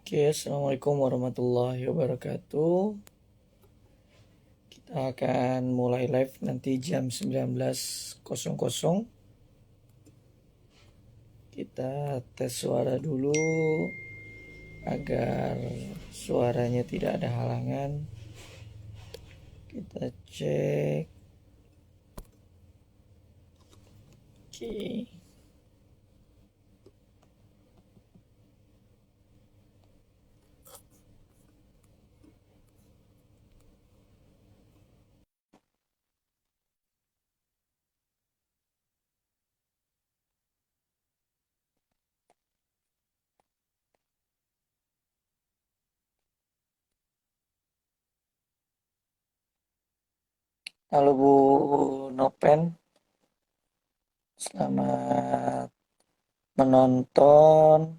Oke, Assalamualaikum warahmatullahi wabarakatuh. Kita akan mulai live nanti jam 19.00. Kita tes suara dulu agar suaranya tidak ada halangan. Kita cek. Oke. Halo Bu Nopen, selamat menonton.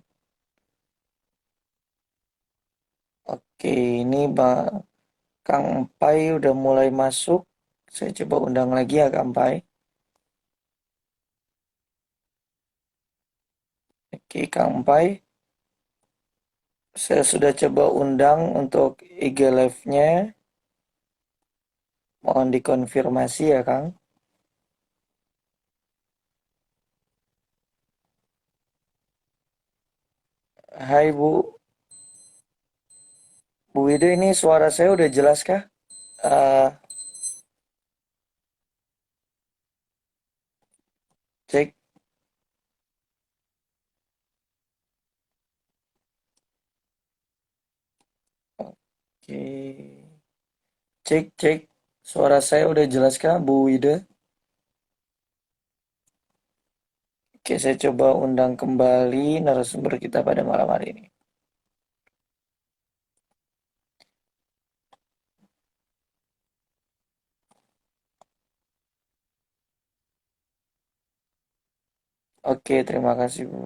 Oke, ini Kang Empai udah mulai masuk. Saya coba undang lagi ya Kang Empai. Oke, Kang Empai. Saya sudah coba undang untuk IG Live-nya. Mohon dikonfirmasi ya, Kang. Hai Bu, Bu Wide, ini suara saya udah jelas kah? Eh, Cek, oke. Cek, cek. Suara saya udah jelas kah, Bu Wide? Oke, saya coba undang kembali narasumber kita pada malam hari ini. Oke, terima kasih Bu.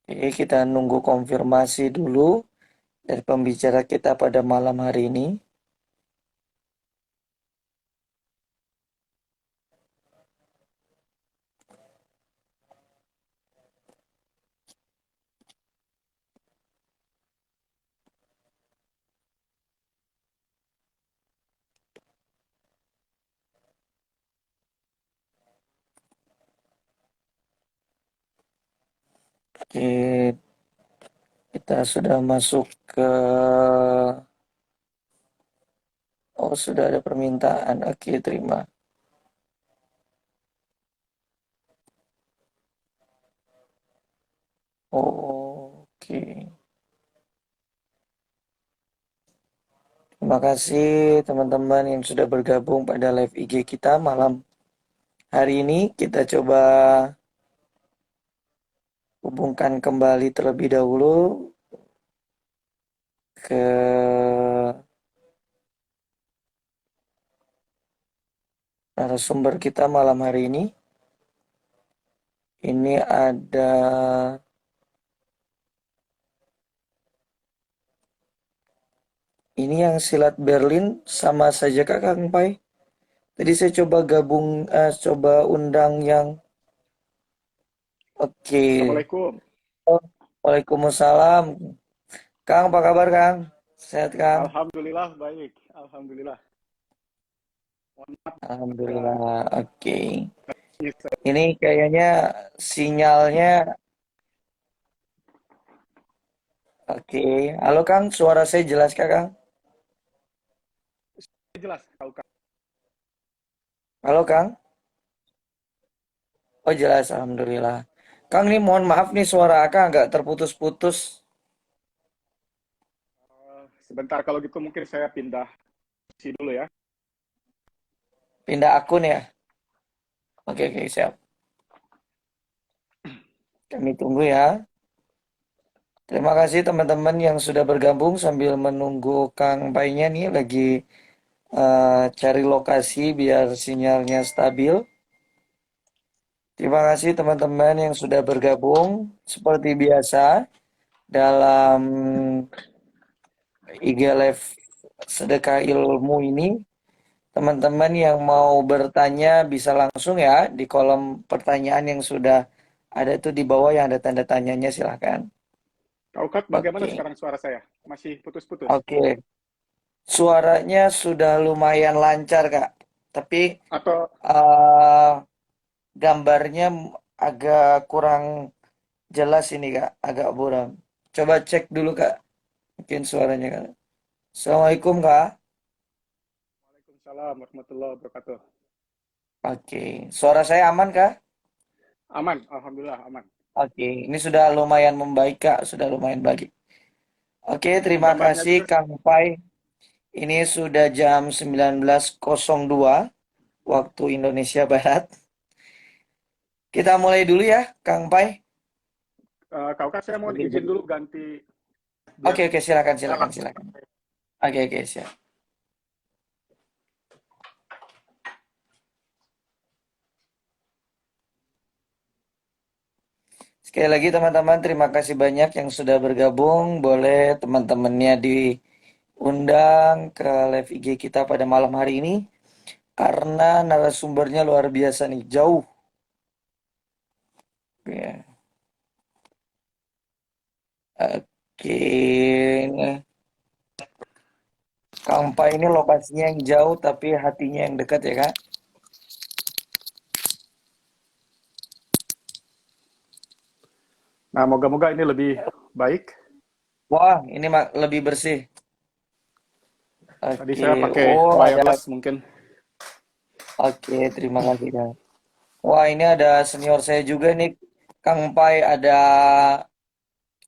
Oke, kita nunggu konfirmasi dulu dari pembicara kita pada malam hari ini. Oke, kita sudah masuk ke... Oh, sudah ada permintaan. Oke, terima. Oh, oke. Terima kasih teman-teman yang sudah bergabung pada live IG kita malam hari ini. Kita coba hubungkan kembali terlebih dahulu ke narasumber kita malam hari ini. Ini ada ini yang silat Berlin sama saja Kak Kang Pai. Tadi saya coba coba undang yang oke. Assalamualaikum. Oh, Waalaikumsalam. Kang, apa kabar Kang? Sehat Kang? Alhamdulillah baik. Alhamdulillah. Mohon maaf Alhamdulillah. Oke. ini Ini kayaknya sinyalnya oke. Halo Kang, suara saya jelas kah Kang? jelas tahu Kak. Halo Kang? Oh jelas, Alhamdulillah. Kang, ini mohon maaf nih suara Akang agak terputus-putus. Sebentar kalau gitu mungkin saya pindah sini dulu ya. Pindah akun ya? Oke, oke, siap. Kami tunggu ya. Terima kasih teman-teman yang sudah bergabung sambil menunggu Kang Painya nih lagi cari lokasi biar sinyalnya stabil. Terima kasih teman-teman yang sudah bergabung. Seperti biasa dalam IG Live Sedekah Ilmu ini, teman-teman yang mau bertanya bisa langsung ya di kolom pertanyaan yang sudah Ada tuh di bawah yang ada tanda tanyanya, silahkan. Kak Ukat, bagaimana Oke, sekarang suara saya? Masih putus-putus? oke. Suaranya sudah lumayan lancar, Kak. Tapi Atau eh, gambarnya agak kurang jelas ini, Kak. Agak buram. Coba cek dulu, Kak. Mungkin suaranya, Kak. Assalamualaikum, Kak. Waalaikumsalam warahmatullahi wabarakatuh. Oke. Suara saya aman, Kak? Aman, Alhamdulillah aman. Oke. Ini sudah lumayan membaik, Kak. Sudah lumayan baik. Oke, terima Gambarnya kasih, juga, Kang Pai. Ini sudah jam 19.02 waktu Indonesia Barat. Kita mulai dulu ya, Kang Pai. Kak Ukat, saya mau Oke, izin jadi. dulu ganti biar Oke, silakan, saya silakan, langsung. silakan. Oke, siap. Sekali lagi teman-teman, terima kasih banyak yang sudah bergabung. Boleh teman-temannya diundang ke live IG kita pada malam hari ini. Karena narasumbernya luar biasa nih, jauh. Ya. Oke, nah, Kang Pai ini lokasinya yang jauh tapi hatinya yang dekat ya Kak. Nah, moga-moga ini lebih baik. Wah, ini lebih bersih. Tadi Oke, saya pakai oh ada, wireless mungkin. oke, terima kasih Kak. Wah, ini ada senior saya juga nih, Kang Pai, ada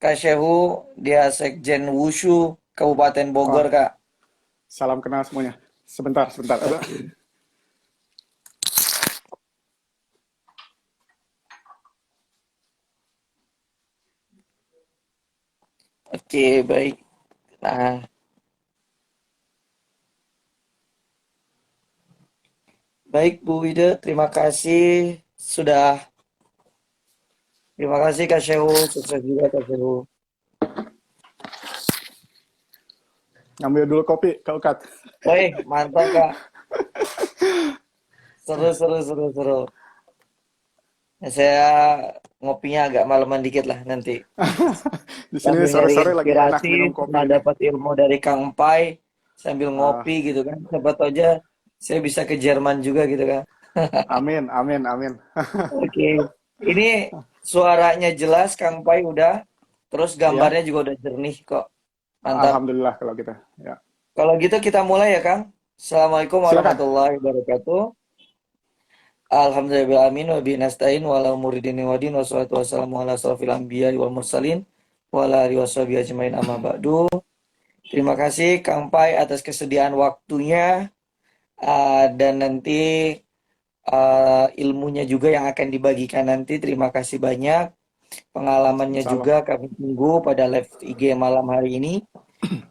Kak Shehu, dia Sekjen Wushu Kabupaten Bogor Wah, Kak. salam kenal semuanya. Sebentar, sebentar. Oke, oke, baik. Nah, baik Bu Wida, terima kasih Kak Shehu, sukses juga Kak Shehu. Ngambil dulu kopi, Kak Ukat. Wih, mantap Kak. Seru, seru, seru, seru. Ya, saya ngopinya agak malaman dikit lah nanti. Di sini Sambil nyari sore-sore lagi enak inspirasi, minum kopi pernah ini. dapat ilmu dari Kang Pai, sambil Ah, ngopi gitu kan. Siapa tahu aja saya bisa ke Jerman juga gitu kan. amin, amin, amin. Oke, ini suaranya jelas Kang Pai udah, terus Ya, gambarnya juga udah jernih kok. Mantap. alhamdulillah kalau gitu. Ya, Kalau gitu kita mulai ya Kang. Assalamualaikum silakan. warahmatullahi wabarakatuh. Alhamdulillahirrahmanirrahim wa bihi nasta'in wa ala umuri dini wa din wassalatu wassalamu ala asrofil anbiya wal mursalin wa ala alihi washabihi ajmain amma ba'du. Terima kasih Kang Pai atas kesediaan waktunya dan nanti ilmunya juga yang akan dibagikan nanti. Terima kasih banyak. Pengalamannya Insya Allah. juga kami tunggu pada live IG malam hari ini.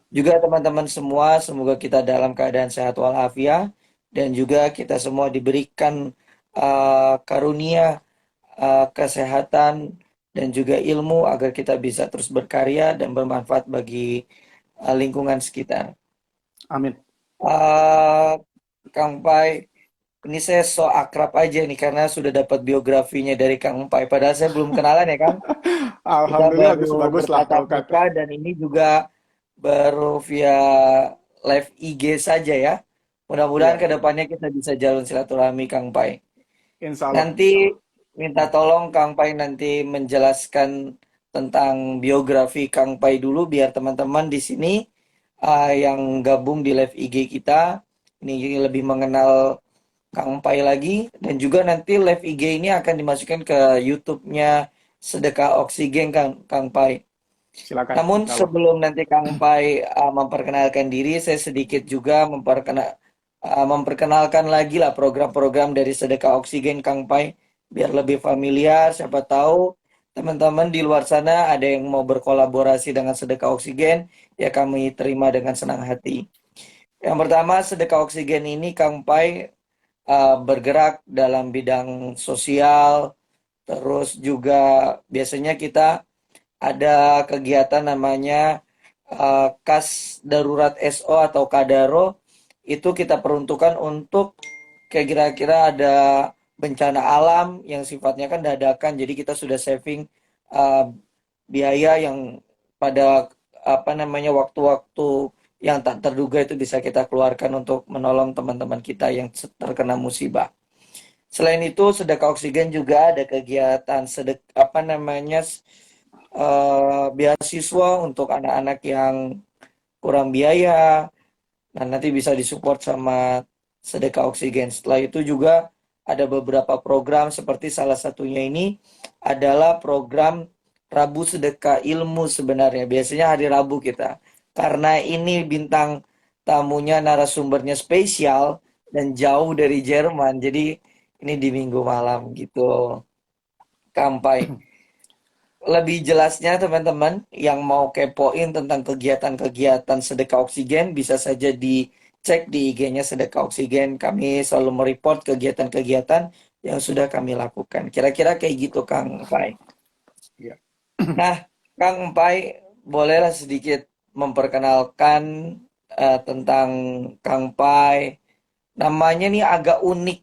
Juga teman-teman semua, semoga kita dalam keadaan sehat walafiat dan juga kita semua diberikan karunia kesehatan dan juga ilmu agar kita bisa terus berkarya dan bermanfaat bagi lingkungan sekitar. Amin. Eh, Kang Pai, ini saya so akrab aja nih karena sudah dapat biografinya dari Kang Pai. Padahal saya belum kenalan ya Kang. Kita Alhamdulillah baru bagus lah bertatap Kak Ukat. muka dan ini juga baru via live IG saja ya. Mudah-mudahan Iya, ke iya. depannya kita bisa jalan silaturahmi Kang Pai. Insya Allah, Nanti insya Allah. minta tolong Kang Pai nanti menjelaskan tentang biografi Kang Pai dulu biar teman-teman di sini yang gabung di live IG kita ini lebih mengenal Kang Pai lagi dan juga nanti live IG ini akan dimasukkan ke YouTube-nya Sedekah Oksigen Kang Pai. Silakan, Namun insya Allah. sebelum nanti Kang Pai memperkenalkan diri, saya sedikit juga memperkenalkan lagi lah program-program dari Sedekah Oksigen Kang Pai biar lebih familiar. Siapa tahu teman-teman di luar sana ada yang mau berkolaborasi dengan Sedekah Oksigen, ya kami terima dengan senang hati. Yang pertama, Sedekah Oksigen ini Kang Pai bergerak dalam bidang sosial, terus juga biasanya kita ada kegiatan namanya Kas Darurat SO atau Kadaro, itu kita peruntukkan untuk kayak kira-kira ada bencana alam yang sifatnya kan dadakan, jadi kita sudah saving uh, biaya yang pada apa namanya waktu-waktu yang tak terduga itu bisa kita keluarkan untuk menolong teman-teman kita yang terkena musibah. Selain itu, sedekah oksigen juga ada kegiatan apa namanya beasiswa untuk anak-anak yang kurang biaya. Nah, nanti bisa disupport sama sedekah oksigen. Setelah itu juga ada beberapa program seperti salah satunya ini adalah program Rabu Sedekah Ilmu sebenarnya. Biasanya hari Rabu kita. Karena ini bintang tamunya narasumbernya spesial dan jauh dari Jerman. Jadi ini di minggu malam gitu. Kampai. Lebih jelasnya teman-teman yang mau kepoin tentang kegiatan-kegiatan sedekah oksigen bisa saja dicek di IG-nya sedekah oksigen. Kami selalu mereport kegiatan-kegiatan yang sudah kami lakukan. Kira-kira kayak gitu Kang Pai. Ya. Nah, Kang Pai, bolehlah sedikit memperkenalkan tentang Kang Pai. Namanya nih agak unik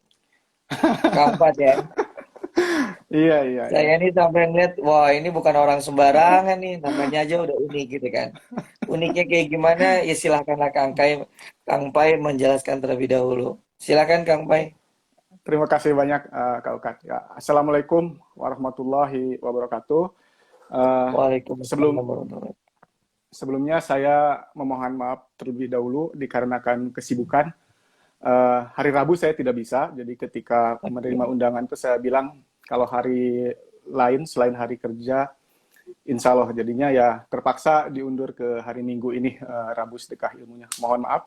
Kang Pai ya. Iya, iya, iya. Saya nih sampai ngeliat, wah ini bukan orang sembarangan nih, namanya aja udah unik gitu kan. Uniknya kayak gimana? Ya silakanlah Kang Pai menjelaskan terlebih dahulu. Silakan Kang Pai. Terima kasih banyak, Kak Ukat. Ya, Assalamualaikum warahmatullahi wabarakatuh. Eh, Waalaikumsalam sebelum warahmatullahi wabarakatuh. Sebelumnya saya memohon maaf terlebih dahulu dikarenakan kesibukan. Hari Rabu saya tidak bisa, jadi ketika menerima Oke. undangan itu saya bilang kalau hari lain selain hari kerja, insya Allah jadinya ya terpaksa diundur ke hari Minggu ini, Rabu Sedekah Ilmunya. Mohon maaf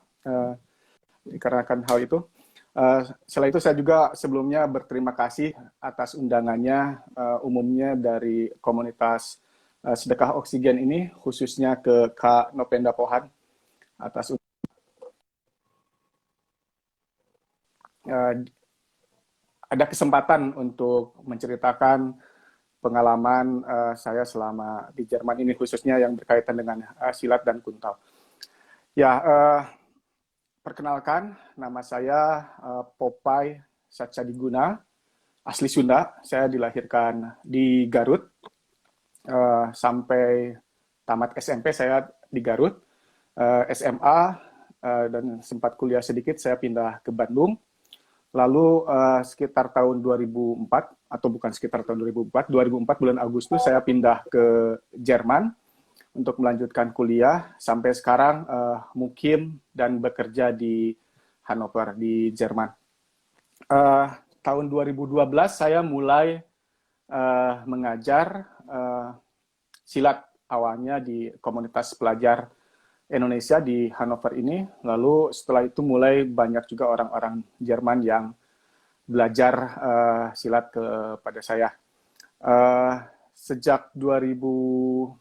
dikarenakan hal itu. Setelah itu saya juga sebelumnya berterima kasih atas undangannya, umumnya dari komunitas sedekah oksigen ini, khususnya ke Kak Nopenda Pohan atas uh, ada kesempatan untuk menceritakan pengalaman saya selama di Jerman ini, khususnya yang berkaitan dengan silat dan kuntal. Ya, perkenalkan, nama saya Popeye Satsadiguna, asli Sunda. Saya dilahirkan di Garut, sampai tamat SMP saya di Garut, SMA, dan sempat kuliah sedikit, saya pindah ke Bandung. Lalu sekitar tahun 2004, atau bukan sekitar tahun 2004 bulan Agustus saya pindah ke Jerman untuk melanjutkan kuliah. Sampai sekarang mukim dan bekerja di Hannover di Jerman. Uh, Tahun 2012 saya mulai mengajar silat, awalnya di komunitas pelajar Indonesia di Hannover ini. Lalu setelah itu mulai banyak juga orang-orang Jerman yang belajar silat kepada saya. Sejak 2016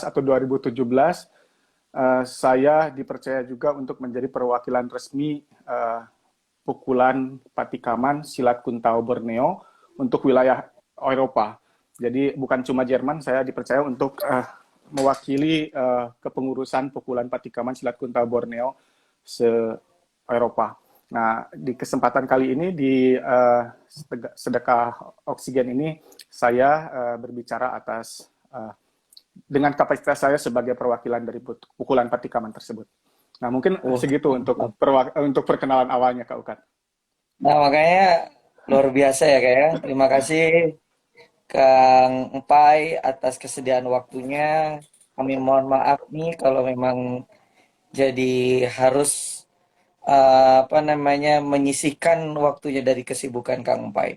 atau 2017, saya dipercaya juga untuk menjadi perwakilan resmi pukulan Patikaman Silat Kuntao Borneo untuk wilayah Eropa. Jadi bukan cuma Jerman, saya dipercaya untuk mewakili kepengurusan pukulan Patikaman Silat Kuntao Borneo se-Eropa. Nah, di kesempatan kali ini di sedekah oksigen ini saya berbicara atas dengan kapasitas saya sebagai perwakilan dari pukulan Patikaman tersebut. Nah, mungkin segitu untuk Mantap. perkenalan awalnya, Kak Ukat. Nah, makanya luar biasa ya Kak ya. Terima kasih Kang Empai atas kesediaan waktunya. Kami mohon maaf nih kalau memang jadi harus apa namanya menyisihkan waktunya dari kesibukan Kang Empai.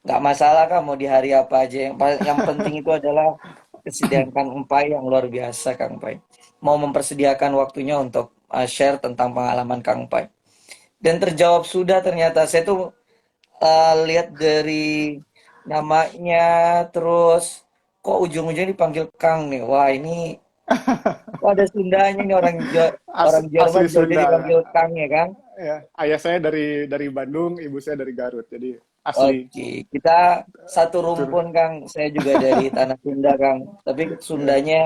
Nggak masalah Kak, mau di hari apa aja. Yang penting itu adalah kesediaan Kang Empai yang luar biasa Kang Empai. Mau mempersediakan waktunya untuk share tentang pengalaman Kang Empai. Dan terjawab sudah ternyata. Saya tuh lihat dari namanya, terus kok ujung-ujungnya dipanggil Kang nih. Wah ini, kok ada Sundanya nih orang Jerman Asli jadi Sunda ya. dipanggil Kang ya Kang. Ya, ayah saya dari Bandung, ibu saya dari Garut. Jadi asli. Oke, kita satu Tur. rumpun Kang. Saya juga dari tanah Sunda Kang. Tapi Ya. Sundanya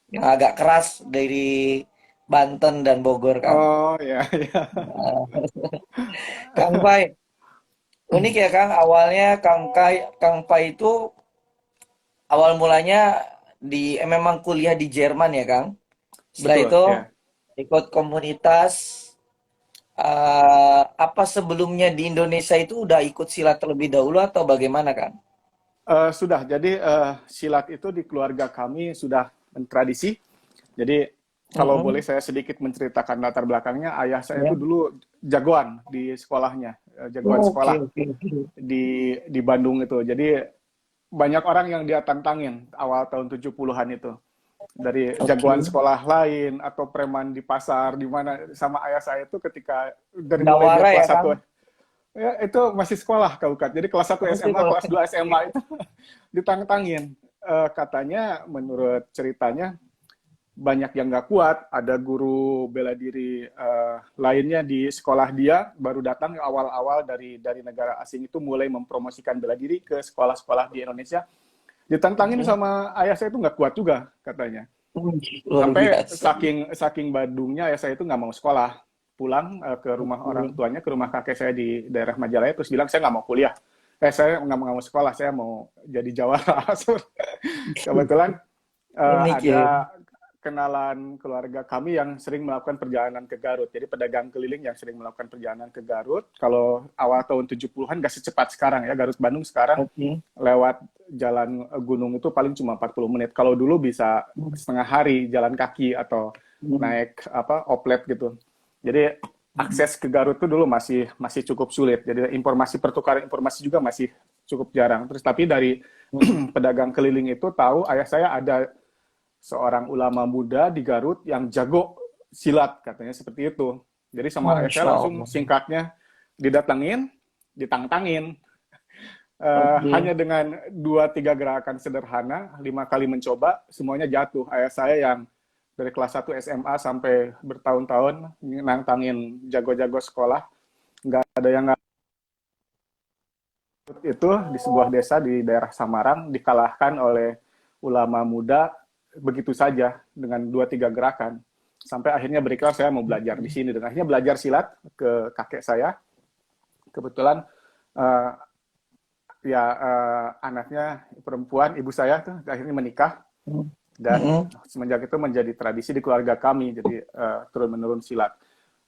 yang agak keras dari Banten dan Bogor Kang. Oh ya, ya. Nah, Kang Pai, Unik ya Kang, awalnya Kang Pai itu awal mulanya memang kuliah di Jerman ya Kang. Setelah Betul, itu ya. ikut komunitas, apa sebelumnya di Indonesia itu udah ikut silat terlebih dahulu atau bagaimana Kang? Sudah, jadi silat itu di keluarga kami sudah tradisi. Jadi kalau boleh Mm-mm. saya sedikit menceritakan latar belakangnya, ayah saya itu Ya. dulu jagoan di sekolahnya, jagoan Oke, sekolah oke, oke. di Bandung itu. Jadi banyak orang yang dia tantangin awal tahun 70-an itu. Dari jagoan Oke. sekolah lain atau preman di pasar di mana sama ayah saya itu ketika dari mulai dia Jawara ya kelas Kang? satu ya itu masih sekolah Kak Ukat. Jadi kelas satu Apa sih SMA, kalau kelas 2 SMA itu ditantangin. Katanya menurut ceritanya banyak yang nggak kuat. Ada guru bela diri lainnya di sekolah dia baru datang awal-awal dari negara asing itu mulai mempromosikan bela diri ke sekolah-sekolah di Indonesia. Ditantangin Mm-mm. sama ayah saya itu nggak kuat juga katanya. Luar Sampai biasa. saking saking Badungnya ayah saya itu nggak mau sekolah, pulang ke rumah orang Oke. tuanya, ke rumah kakek saya di daerah Majalaya, terus bilang saya nggak mau kuliah. Saya nggak mau sekolah, saya mau jadi jawara. Kebetulan Unik ya. ada kenalan keluarga kami yang sering melakukan perjalanan ke Garut. Jadi pedagang keliling yang sering melakukan perjalanan ke Garut. Kalau awal tahun 70-an nggak secepat sekarang ya. Garut Bandung sekarang Oke. lewat jalan gunung itu paling cuma 40 menit. Kalau dulu bisa setengah hari jalan kaki atau naik oplet gitu. Jadi akses ke Garut itu dulu masih masih cukup sulit. Jadi pertukaran informasi juga masih cukup jarang. Terus tapi dari pedagang keliling itu tahu ayah saya ada seorang ulama muda di Garut yang jago silat katanya seperti itu. Jadi sama ayah saya Masya langsung Allah. singkatnya didatengin, ditantangin. Oke. Hanya dengan 2-3 gerakan sederhana, 5 kali mencoba, semuanya jatuh. Ayah saya yang dari kelas 1 SMA sampai bertahun-tahun nantangin jago-jago sekolah, nggak ada yang nggak itu di sebuah desa di daerah Samarang dikalahkan oleh ulama muda begitu saja dengan 2-3 gerakan. Sampai akhirnya berikrar saya mau belajar di sini dan akhirnya belajar silat ke kakek saya. Kebetulan uh, anaknya perempuan, ibu saya tuh akhirnya menikah dan Mm-mm. semenjak itu menjadi tradisi di keluarga kami. Jadi turun menurun silat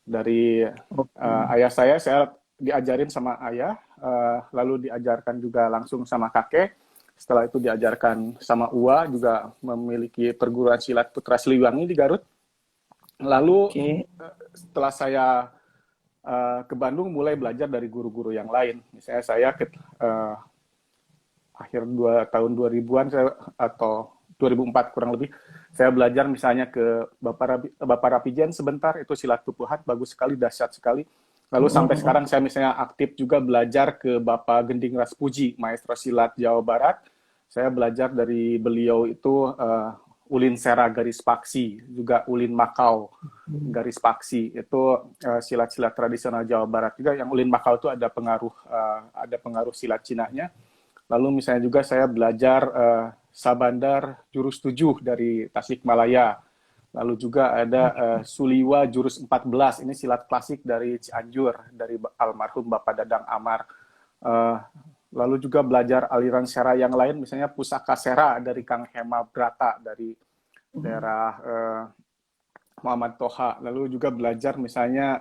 dari Oke. ayah saya diajarin sama ayah, lalu diajarkan juga langsung sama kakek. Setelah itu diajarkan sama Ua, juga memiliki perguruan silat Putra Siliwangi di Garut. Lalu Oke. setelah saya ke Bandung mulai belajar dari guru-guru yang lain. Misalnya saya akhir tahun 2000-an atau 2004 kurang lebih, saya belajar misalnya ke Bapak Rapijen sebentar, itu silat tupuhat, bagus sekali, dahsyat sekali. Lalu sampai Mm-mm. sekarang saya misalnya aktif juga belajar ke Bapak Gending Raspuji, maestro silat Jawa Barat. Saya belajar dari beliau itu Ulin Sera garis paksi, juga Ulin Makau garis paksi. Itu silat-silat tradisional Jawa Barat juga. Yang Ulin Makau itu ada pengaruh silat Cina-nya. Lalu misalnya juga saya belajar Sabandar jurus 7 dari Tasikmalaya. Lalu juga ada Suliwa jurus 14. Ini silat klasik dari Cianjur dari almarhum Bapak Dadang Amar. Eh, Lalu juga belajar aliran sera yang lain, misalnya Pusaka Sera dari Kang Hema Brata dari daerah Muhammad Toha. Lalu juga belajar misalnya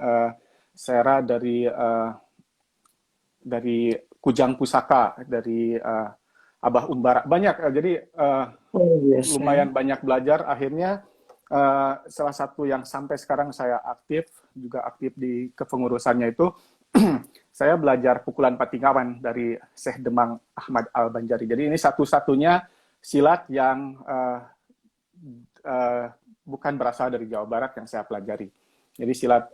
sera dari Kujang Pusaka, dari Abah Umbara. Banyak, jadi Oh, biasa. lumayan banyak belajar. Akhirnya salah satu yang sampai sekarang saya juga aktif di kepengurusannya itu, saya belajar pukulan patingawan dari Syekh Demang Ahmad Al-Banjari. Jadi ini satu-satunya silat yang uh, bukan berasal dari Jawa Barat yang saya pelajari. Jadi silat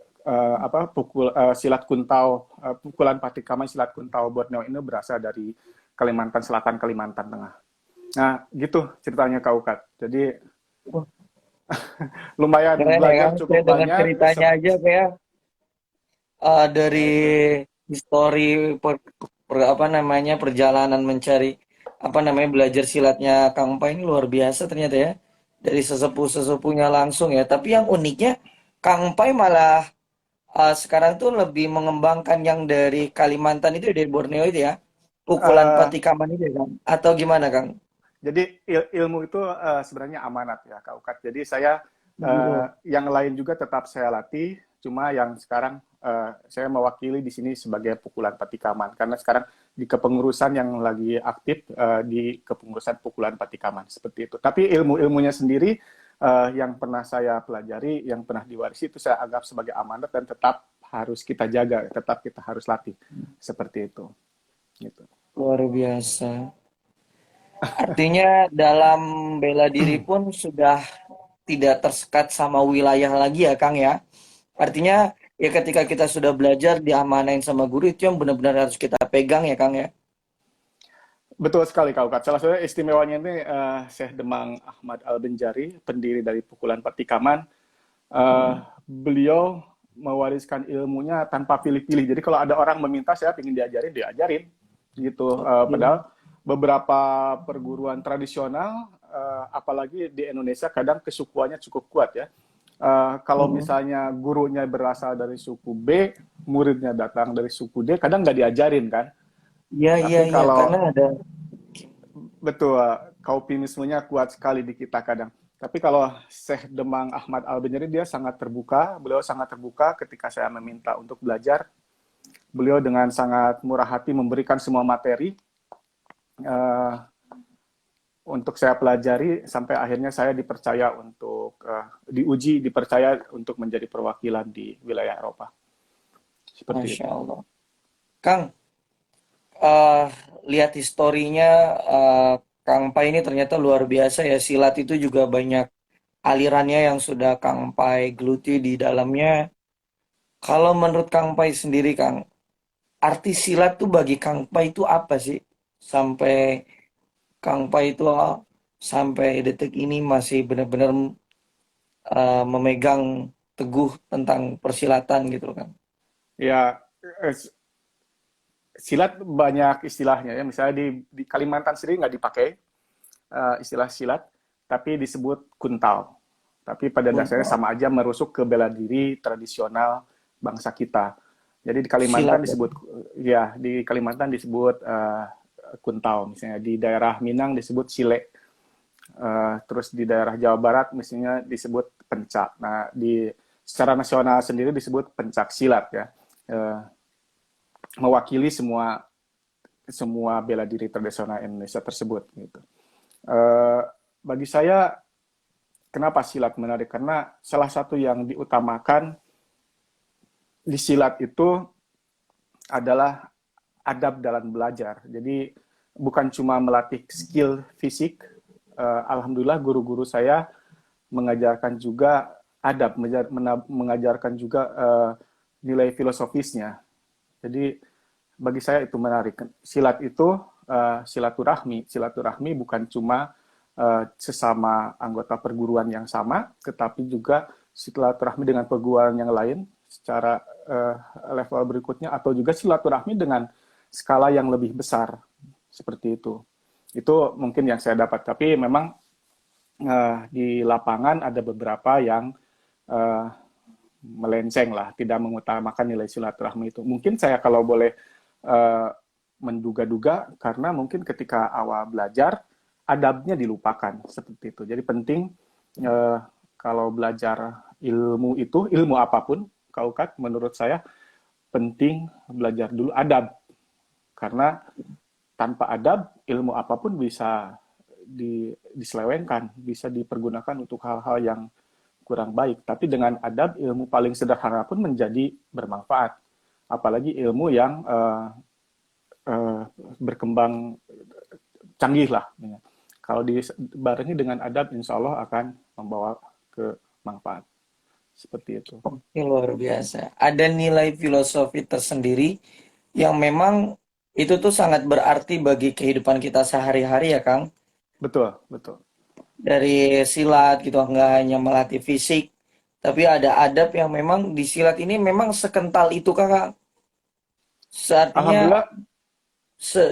kuntau, pukulan patikaman silat kuntau Borneo ini berasal dari Kalimantan Selatan, Kalimantan Tengah. Nah, gitu ceritanya Kak Ukat. Jadi Wah, lumayan keren ya belajar Kang. Saya cukup dengar banyak. ceritanya aja kayak dari Nah itu. histori apa namanya perjalanan mencari apa namanya belajar silatnya Kang Pa ini luar biasa ternyata ya. Dari sesepuh-sesepuhnya langsung ya. Tapi yang uniknya Kang Pai malah sekarang tuh lebih mengembangkan yang dari Kalimantan itu ya, dari Borneo itu ya, pukulan Eh, patikaman itu ya, Kang? Atau gimana, Kang? Jadi ilmu itu sebenarnya amanat ya Kak Ukat. Jadi saya Iya. yang lain juga tetap saya latih, cuma yang sekarang saya mewakili di sini sebagai pukulan patikaman karena sekarang di kepengurusan yang lagi aktif di kepengurusan pukulan patikaman seperti itu. Tapi ilmu-ilmunya sendiri yang pernah saya pelajari, yang pernah diwarisi itu saya anggap sebagai amanat dan tetap harus kita jaga, tetap kita harus latih seperti itu. Gitu. Luar biasa. Artinya dalam bela diri pun sudah tidak tersekat sama wilayah lagi ya, Kang ya. Artinya ya ketika kita sudah belajar diamanain sama guru itu yang benar-benar harus kita pegang ya, Kang ya. Betul sekali Kak Ukat. Salah satu istimewanya ini Syekh Demang Ahmad Al-Benjari, pendiri dari Pukulan Patikaman. Eh, Hmm. Beliau mewariskan ilmunya tanpa pilih-pilih. Jadi kalau ada orang meminta saya ingin diajarin, diajarin gitu. Oke. Padahal beberapa perguruan tradisional, apalagi di Indonesia, kadang kesukuannya cukup kuat ya. Kalau Hmm. misalnya gurunya berasal dari suku B, muridnya datang dari suku D, kadang nggak diajarin kan. Iya, iya, Tapi iya. Karena kalau ada. betul, kaupinismenya kuat sekali di kita kadang. Tapi kalau Syekh Demang Ahmad Al-Benjari dia sangat terbuka, beliau sangat terbuka ketika saya meminta untuk belajar. Beliau dengan sangat murah hati memberikan semua materi uh, untuk saya pelajari sampai akhirnya saya dipercaya untuk diuji, dipercaya untuk menjadi perwakilan di wilayah Eropa. Seperti Masya itu. Allah. Kang, eh lihat historinya, eh, Kang Pai ini ternyata luar biasa ya. Silat itu juga banyak alirannya yang sudah Kang Pai geluti di dalamnya. Kalau menurut Kang Pai sendiri, Kang, arti silat tuh bagi Kang Pai itu apa sih? Sampai Kang Pai itu sampai detik ini masih benar-benar memegang teguh tentang persilatan gitu kan. Ya, silat banyak istilahnya ya. Misalnya di Kalimantan sendiri nggak dipakai istilah silat, tapi disebut kuntal. Tapi pada dasarnya Untuk sama aja merusuk ke bela diri tradisional bangsa kita. Jadi di silat Kalimantan ya. disebut ya di Kalimantan disebut kuntal, misalnya di daerah Minang disebut sile, terus di daerah Jawa Barat misalnya disebut pencak. Nah di secara nasional sendiri disebut pencak silat ya, uh, mewakili semua semua bela diri tradisional Indonesia tersebut gitu. Uh, Bagi saya kenapa silat menarik? Karena salah satu yang diutamakan di silat itu adalah adab dalam belajar. Jadi bukan cuma melatih skill fisik. Alhamdulillah guru-guru saya mengajarkan juga adab, mengajarkan juga nilai filosofisnya. Jadi bagi saya itu menarik. Silat itu silaturahmi. Silaturahmi bukan cuma sesama anggota perguruan yang sama, tetapi juga silaturahmi dengan perguruan yang lain secara level berikutnya, atau juga silaturahmi dengan skala yang lebih besar seperti itu. Itu mungkin yang saya dapat. Tapi memang di lapangan ada beberapa yang uh, melenceng lah, tidak mengutamakan nilai silaturahmi itu. Mungkin saya kalau boleh uh, menduga-duga karena mungkin ketika awal belajar adabnya dilupakan seperti itu. Jadi penting uh, kalau belajar ilmu itu, ilmu apapun, kaukat menurut saya penting belajar dulu adab karena tanpa adab ilmu apapun bisa diselewengkan, bisa dipergunakan untuk hal-hal yang kurang baik. Tapi dengan adab, ilmu paling sederhana pun menjadi bermanfaat. Apalagi ilmu yang uh, berkembang canggih lah. Kalau dibarengi dengan adab, insya Allah akan membawa ke manfaat. Seperti itu. Oke, luar biasa. Ada nilai filosofi tersendiri yang memang itu tuh sangat berarti bagi kehidupan kita sehari-hari ya, Kang. Betul, betul. Dari silat gitu, nggak hanya melatih fisik, tapi ada adab yang memang di silat ini memang sekental itu, Kang. Seartinya Alhamdulillah,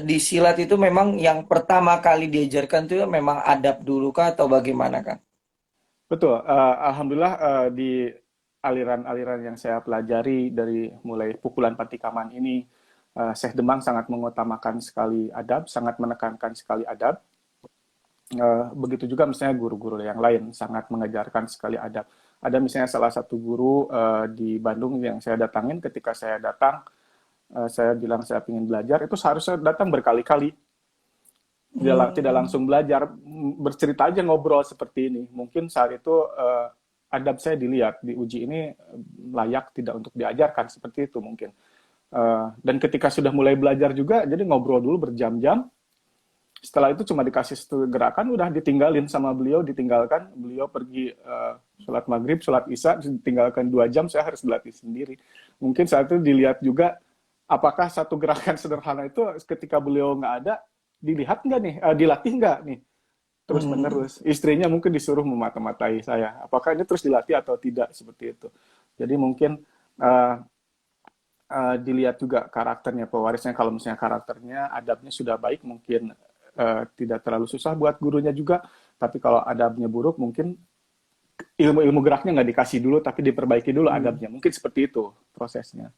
di silat itu memang yang pertama kali diajarkan tuh memang adab dulu kah atau bagaimana, Kang? betul. Alhamdulillah aliran-aliran yang saya pelajari dari mulai pukulan Patikaman ini, Syekh Demang sangat mengutamakan sekali adab, sangat menekankan sekali adab. Begitu juga misalnya guru-guru yang lain sangat mengajarkan sekali adab. Ada misalnya salah satu guru di Bandung yang saya datangin, ketika saya datang, saya bilang saya ingin belajar, itu seharusnya datang berkali-kali. Tidak Hmm. langsung belajar, bercerita aja ngobrol seperti ini. Mungkin saat itu adab saya dilihat, diuji ini layak tidak untuk diajarkan, seperti itu mungkin. Dan ketika sudah mulai belajar juga, jadi ngobrol dulu berjam-jam. Setelah itu cuma dikasih satu gerakan, udah ditinggalin sama beliau, ditinggalkan. Beliau pergi sholat maghrib, sholat isya, ditinggalkan 2 jam, saya harus berlatih sendiri. Mungkin saat itu dilihat juga, apakah satu gerakan sederhana itu ketika beliau nggak ada, dilihat nggak nih, dilatih nggak nih, terus Hmm. menerus. Istrinya mungkin disuruh memata-matai saya, apakah ini terus dilatih atau tidak, seperti itu. Jadi mungkin uh, dilihat juga karakternya pewarisnya. Kalau misalnya karakternya, adabnya sudah baik, mungkin tidak terlalu susah buat gurunya juga. Tapi kalau adabnya buruk, mungkin ilmu-ilmu geraknya nggak dikasih dulu, tapi diperbaiki dulu Hmm. adabnya. Mungkin seperti itu prosesnya.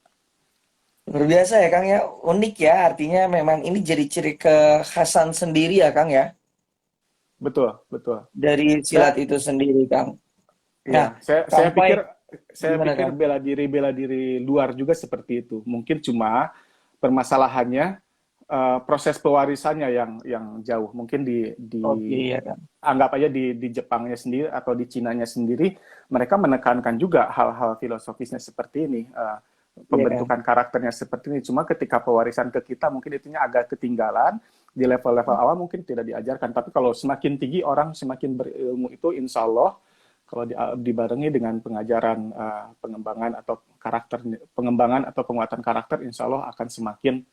Luar biasa ya Kang ya, unik ya, artinya memang ini jadi ciri kekhasan sendiri ya Kang ya, Betul, betul. dari silat Saya, itu sendiri Kang. Nah, iya, saya sampai pikir saya gimana pikir Kang? bela diri luar juga seperti itu. Mungkin cuma permasalahannya proses pewarisannya yang jauh. Mungkin Oke ya Kang. anggap aja di Jepangnya sendiri atau di Cinanya sendiri, mereka menekankan juga hal-hal filosofisnya seperti ini, Iya Kang. pembentukan karakternya seperti ini. Cuma ketika pewarisan ke kita mungkin itunya agak ketinggalan, di level-level awal mungkin tidak diajarkan. Tapi kalau semakin tinggi orang semakin berilmu itu, insya Allah kalau dibarengi dengan pengajaran pengembangan atau karakter, pengembangan atau penguatan karakter, insya Allah akan semakin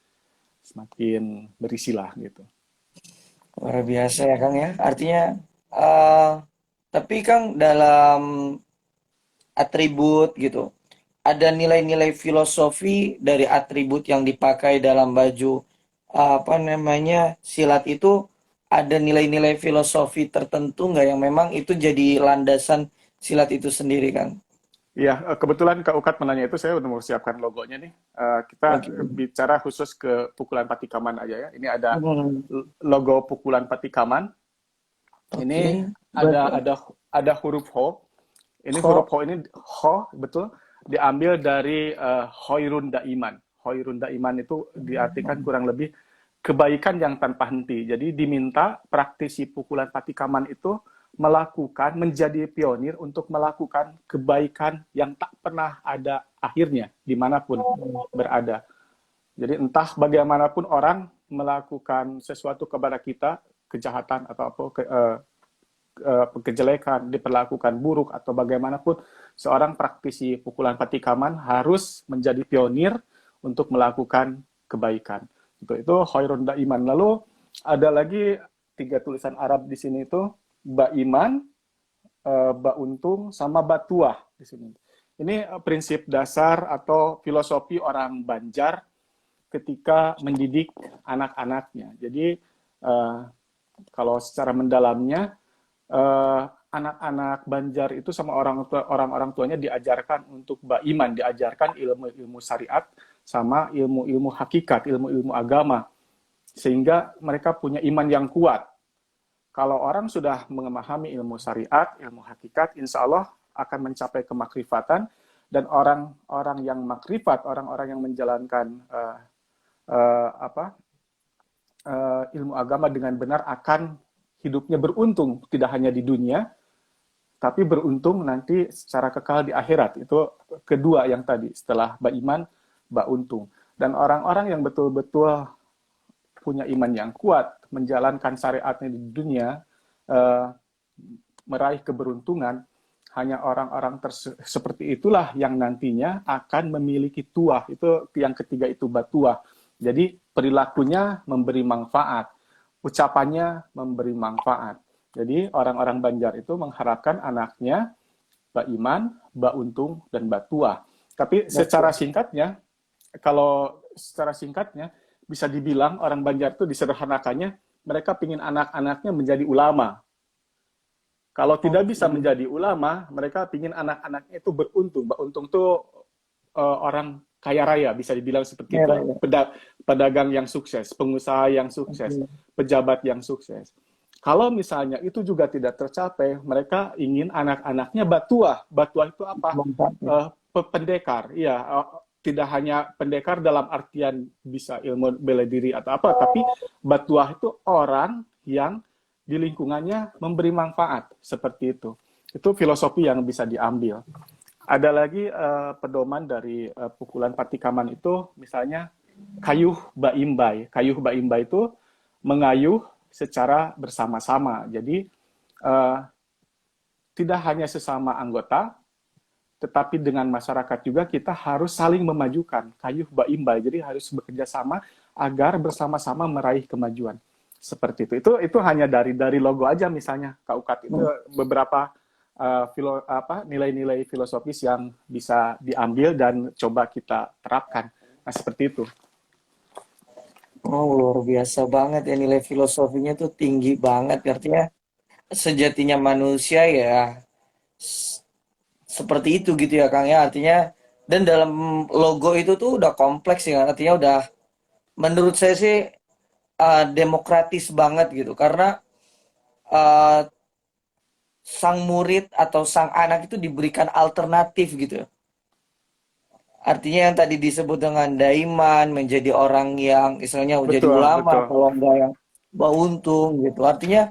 semakin berisilah gitu. Luar biasa ya Kang ya, artinya eh tapi Kang dalam atribut gitu, ada nilai-nilai filosofi dari atribut yang dipakai dalam baju apa namanya silat itu, ada nilai-nilai filosofi tertentu nggak yang memang itu jadi landasan silat itu sendiri Kang? Iya, kebetulan Kak Ukat menanya itu, saya udah mau siapkan logonya nih. Kita Oke. bicara khusus ke pukulan Patikaman aja ya. Ini ada Hmm. logo pukulan Patikaman. Oke. Ini ada Betul. ada huruf Ho. Ini huruf Ho. Ho ini Ho betul diambil dari Hoirun Daiman. Hoirun Daiman itu diartikan kurang lebih kebaikan yang tanpa henti. Jadi diminta praktisi pukulan Patikaman itu melakukan, menjadi pionir untuk melakukan kebaikan yang tak pernah ada akhirnya, dimanapun berada. Jadi entah bagaimanapun orang melakukan sesuatu kepada kita, kejahatan atau apa, kejelekan, diperlakukan buruk atau bagaimanapun, seorang praktisi pukulan Patikaman harus menjadi pionir untuk melakukan kebaikan. Itu Khairun Daiman. Lalu ada lagi 3 tulisan Arab di sini itu Baiman, Bauntung, sama Batuah di sini. Ini prinsip dasar atau filosofi orang Banjar ketika mendidik anak-anaknya. Jadi kalau secara mendalamnya, anak-anak Banjar itu sama orang-orang tuanya diajarkan untuk baiman, diajarkan ilmu-ilmu syariat sama ilmu-ilmu hakikat, ilmu-ilmu agama, sehingga mereka punya iman yang kuat. Kalau orang sudah memahami ilmu syariat, ilmu hakikat, insya Allah akan mencapai kemakrifatan, dan orang-orang yang makrifat, orang-orang yang menjalankan apa ilmu agama dengan benar akan hidupnya beruntung, tidak hanya di dunia, tapi beruntung nanti secara kekal di akhirat. Itu kedua yang tadi, setelah baiman, untung. Dan orang-orang yang betul-betul punya iman yang kuat, menjalankan syariatnya di dunia, eh, meraih keberuntungan, hanya orang-orang seperti itulah yang nantinya akan memiliki tuah. Itu yang ketiga, itu batuah. Jadi perilakunya memberi manfaat, ucapannya memberi manfaat. Jadi orang-orang Banjar itu mengharapkan anaknya baiman, untung, dan batuah. Tapi secara Betul. singkatnya, kalau secara singkatnya bisa dibilang orang Banjar itu disederhanakannya, mereka ingin anak-anaknya menjadi ulama. Kalau tidak bisa Oke. menjadi ulama, mereka ingin anak-anaknya itu beruntung. Beruntung tuh orang kaya raya, bisa dibilang seperti itu. Merah ya. Pedagang yang sukses, pengusaha yang sukses, Oke. pejabat yang sukses. Kalau misalnya itu juga tidak tercapai, mereka ingin anak-anaknya batuah. Batuah itu apa? Manfaatnya. Pendekar. Iya, tidak hanya pendekar dalam artian bisa ilmu bela diri atau apa, tapi batuah itu orang yang di lingkungannya memberi manfaat seperti itu. Itu filosofi yang bisa diambil. Ada lagi pedoman dari pukulan patikaman itu, misalnya kayuh baimbai. Kayuh baimbai itu mengayuh secara bersama-sama. Jadi uh, tidak hanya sesama anggota, tetapi dengan masyarakat juga kita harus saling memajukan. Kayuh baimbai. Jadi harus bekerja sama agar bersama-sama meraih kemajuan. Seperti itu. Itu hanya dari logo aja misalnya, Kak Ukat. Itu beberapa nilai-nilai filosofis yang bisa diambil dan coba kita terapkan. Nah, seperti itu. Oh, luar biasa banget ya, nilai filosofinya tuh tinggi banget. Artinya sejatinya manusia ya seperti itu gitu ya Kang ya. Artinya dan dalam logo itu tuh udah kompleks ya. Artinya udah menurut saya sih demokratis banget gitu. Karena eh, sang murid atau sang anak itu diberikan alternatif gitu. Artinya yang tadi disebut dengan daiman, menjadi orang yang istilahnya jadi Betul, ulama, betul. kalau enggak yang beruntung gitu. Artinya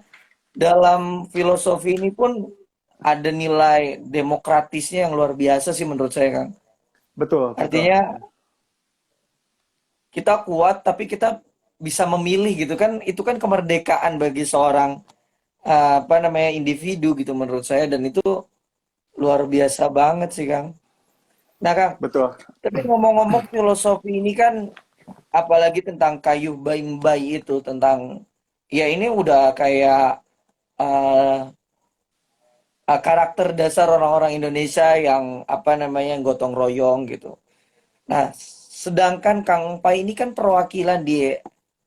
dalam filosofi ini pun ada nilai demokratisnya yang luar biasa sih menurut saya Kang. Betul, betul. Artinya kita kuat tapi kita bisa memilih gitu kan, itu kan kemerdekaan bagi seorang apa namanya individu gitu menurut saya, dan itu luar biasa banget sih Kang. Nah Kang, Betul. tapi ngomong-ngomong filosofi ini kan apalagi tentang kayu baimbai itu, tentang ya ini udah kayak eh, karakter dasar orang-orang Indonesia yang apa namanya yang gotong royong gitu. Nah, sedangkan Kang Pai ini kan perwakilan di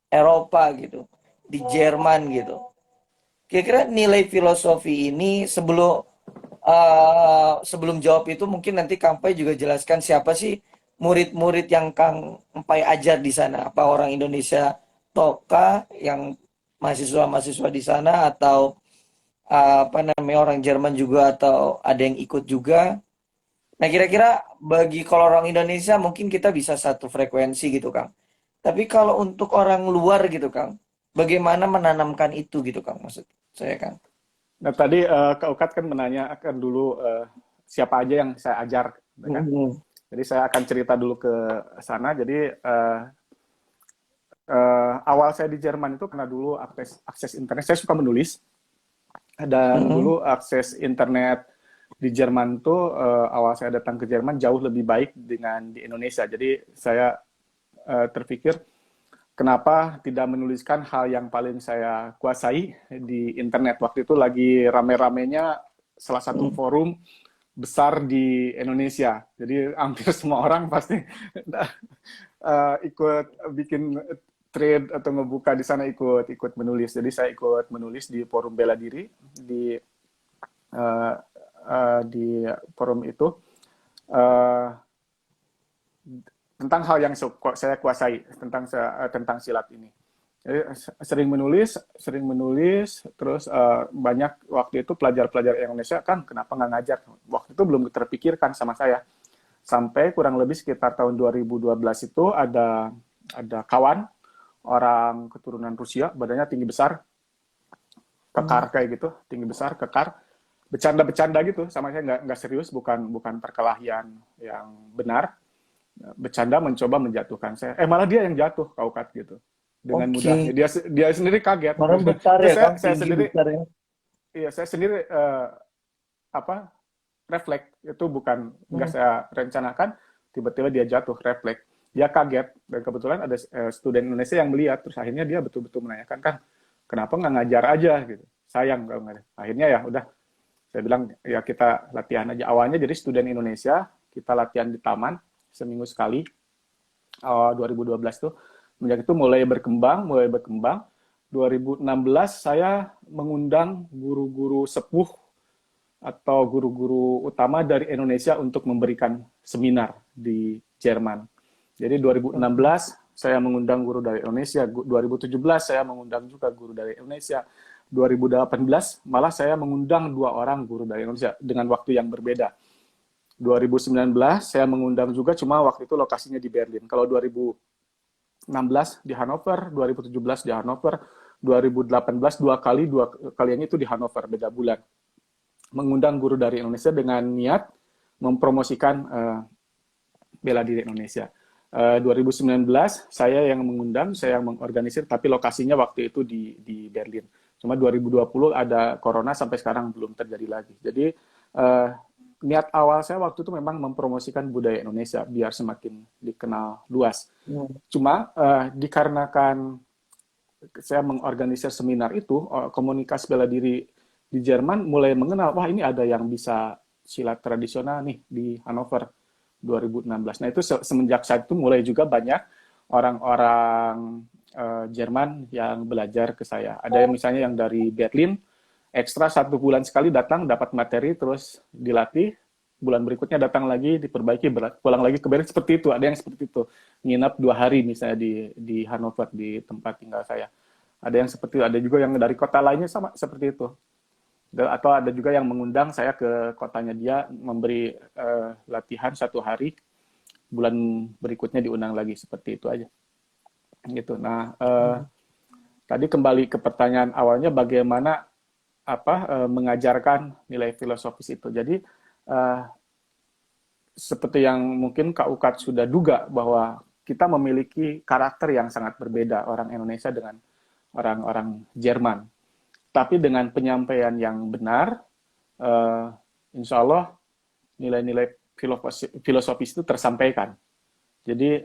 Eropa gitu, di Jerman gitu. Kira-kira nilai filosofi ini sebelum jawab itu mungkin nanti Kang Pai juga jelaskan siapa sih murid-murid yang Kang Pai ajar di sana. Apa orang Indonesia toka yang mahasiswa-mahasiswa di sana, atau apa namanya orang Jerman juga, atau ada yang ikut juga. Nah, kira-kira bagi kalau orang Indonesia mungkin kita bisa satu frekuensi gitu, Kang. Tapi kalau untuk orang luar gitu, Kang, bagaimana menanamkan itu gitu, Kang, maksud saya, Kang. Nah, tadi Kak Ukat kan menanyakan dulu siapa aja yang saya ajar, gitu kan? Hmm. Jadi saya akan cerita dulu ke sana. Jadi awal saya di Jerman itu karena dulu akses internet, saya suka menulis, dan Hmm. dulu akses internet di Jerman tuh awal saya datang ke Jerman jauh lebih baik dengan di Indonesia. Jadi saya terpikir kenapa tidak menuliskan hal yang paling saya kuasai di internet. Waktu itu lagi rame-ramenya salah satu Hmm. forum besar di Indonesia. Jadi hampir semua orang pasti ikut bikin trade atau ngebuka di sana, ikut ikut menulis. Jadi saya ikut menulis di forum bela diri uh, di forum itu uh, tentang hal yang saya kuasai tentang silat ini. Jadi sering menulis, terus banyak waktu itu pelajar-pelajar Indonesia kan kenapa nggak ngajar? Waktu itu belum terpikirkan sama saya. Sampai kurang lebih sekitar tahun 2012 itu ada kawan orang keturunan Rusia, badannya tinggi besar, Hmm. kekar kayak gitu, tinggi besar, kekar, bercanda-bercanda gitu sama saya, nggak serius, bukan bukan perkelahian yang benar, bercanda mencoba menjatuhkan saya. Malah dia yang jatuh, kaukat gitu dengan mudahnya. Oke. Dia sendiri kaget. Orang besar Terus ya, Kang, saya tinggi sendiri, besar ya. iya saya sendiri apa refleks itu bukan nggak Hmm. saya rencanakan, tiba-tiba dia jatuh, refleks, dia kaget, dan kebetulan ada student Indonesia yang melihat, terus akhirnya dia betul-betul menanyakan, kan kenapa nggak ngajar aja gitu, sayang kalau nggak ada. Akhirnya ya udah, saya bilang ya kita latihan aja. Awalnya jadi student Indonesia, kita latihan di taman seminggu sekali, 2012 tuh. Menjak itu mulai berkembang. 2016 saya mengundang guru-guru sepuh atau guru-guru utama dari Indonesia untuk memberikan seminar di Jerman. Jadi 2016 saya mengundang guru dari Indonesia, 2017 saya mengundang juga guru dari Indonesia, 2018 malah saya mengundang 2 orang guru dari Indonesia dengan waktu yang berbeda. 2019 saya mengundang juga, cuma waktu itu lokasinya di Berlin. Kalau 2016 di Hannover, 2017 di Hannover, 2018 dua kalinya itu di Hannover, beda bulan. Mengundang guru dari Indonesia dengan niat mempromosikan bela diri Indonesia. 2019 saya yang mengundang, saya yang mengorganisir, tapi lokasinya waktu itu di Berlin. Cuma 2020 ada corona, sampai sekarang belum terjadi lagi. Jadi niat awal saya waktu itu memang mempromosikan budaya Indonesia biar semakin dikenal luas. Cuma dikarenakan saya mengorganisir seminar itu, komunitas bela diri di Jerman mulai mengenal, wah ini ada yang bisa silat tradisional nih di Hannover 2016. Nah itu semenjak saat itu mulai juga banyak orang-orang Jerman yang belajar ke saya. Ada yang misalnya yang dari Berlin, ekstra 1 bulan sekali datang, dapat materi, terus dilatih, bulan berikutnya datang lagi, diperbaiki, pulang lagi ke Berlin, seperti itu. Ada yang seperti itu, nginap 2 hari misalnya di Hannover, di tempat tinggal saya. Ada yang seperti itu, ada juga yang dari kota lainnya sama seperti itu. Atau ada juga yang mengundang saya ke kotanya dia, memberi latihan 1 hari, bulan berikutnya diundang lagi, seperti itu aja. Gitu. Nah, tadi kembali ke pertanyaan awalnya, bagaimana mengajarkan nilai filosofis itu. Jadi seperti yang mungkin Kak Ukat sudah duga, bahwa kita memiliki karakter yang sangat berbeda, orang Indonesia dengan orang-orang Jerman. Tapi dengan penyampaian yang benar, insya Allah nilai-nilai filosofis itu tersampaikan. Jadi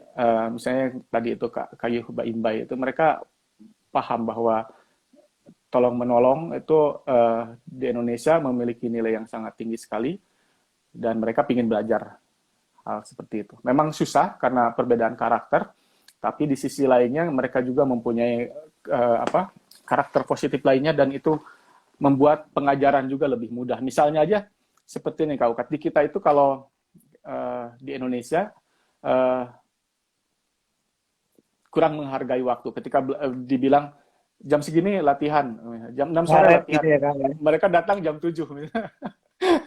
misalnya tadi itu Kayu Imbai itu, mereka paham bahwa tolong menolong itu di Indonesia memiliki nilai yang sangat tinggi sekali, dan mereka ingin belajar hal seperti itu. Memang susah karena perbedaan karakter, tapi di sisi lainnya mereka juga mempunyai karakter positif lainnya, dan itu membuat pengajaran juga lebih mudah. Misalnya aja seperti ini Kak Ukat, di kita itu kalau di Indonesia kurang menghargai waktu. Ketika dibilang jam segini latihan, jam 6 sore Ngaret latihan, gitu ya Kang ya. mereka datang jam 7.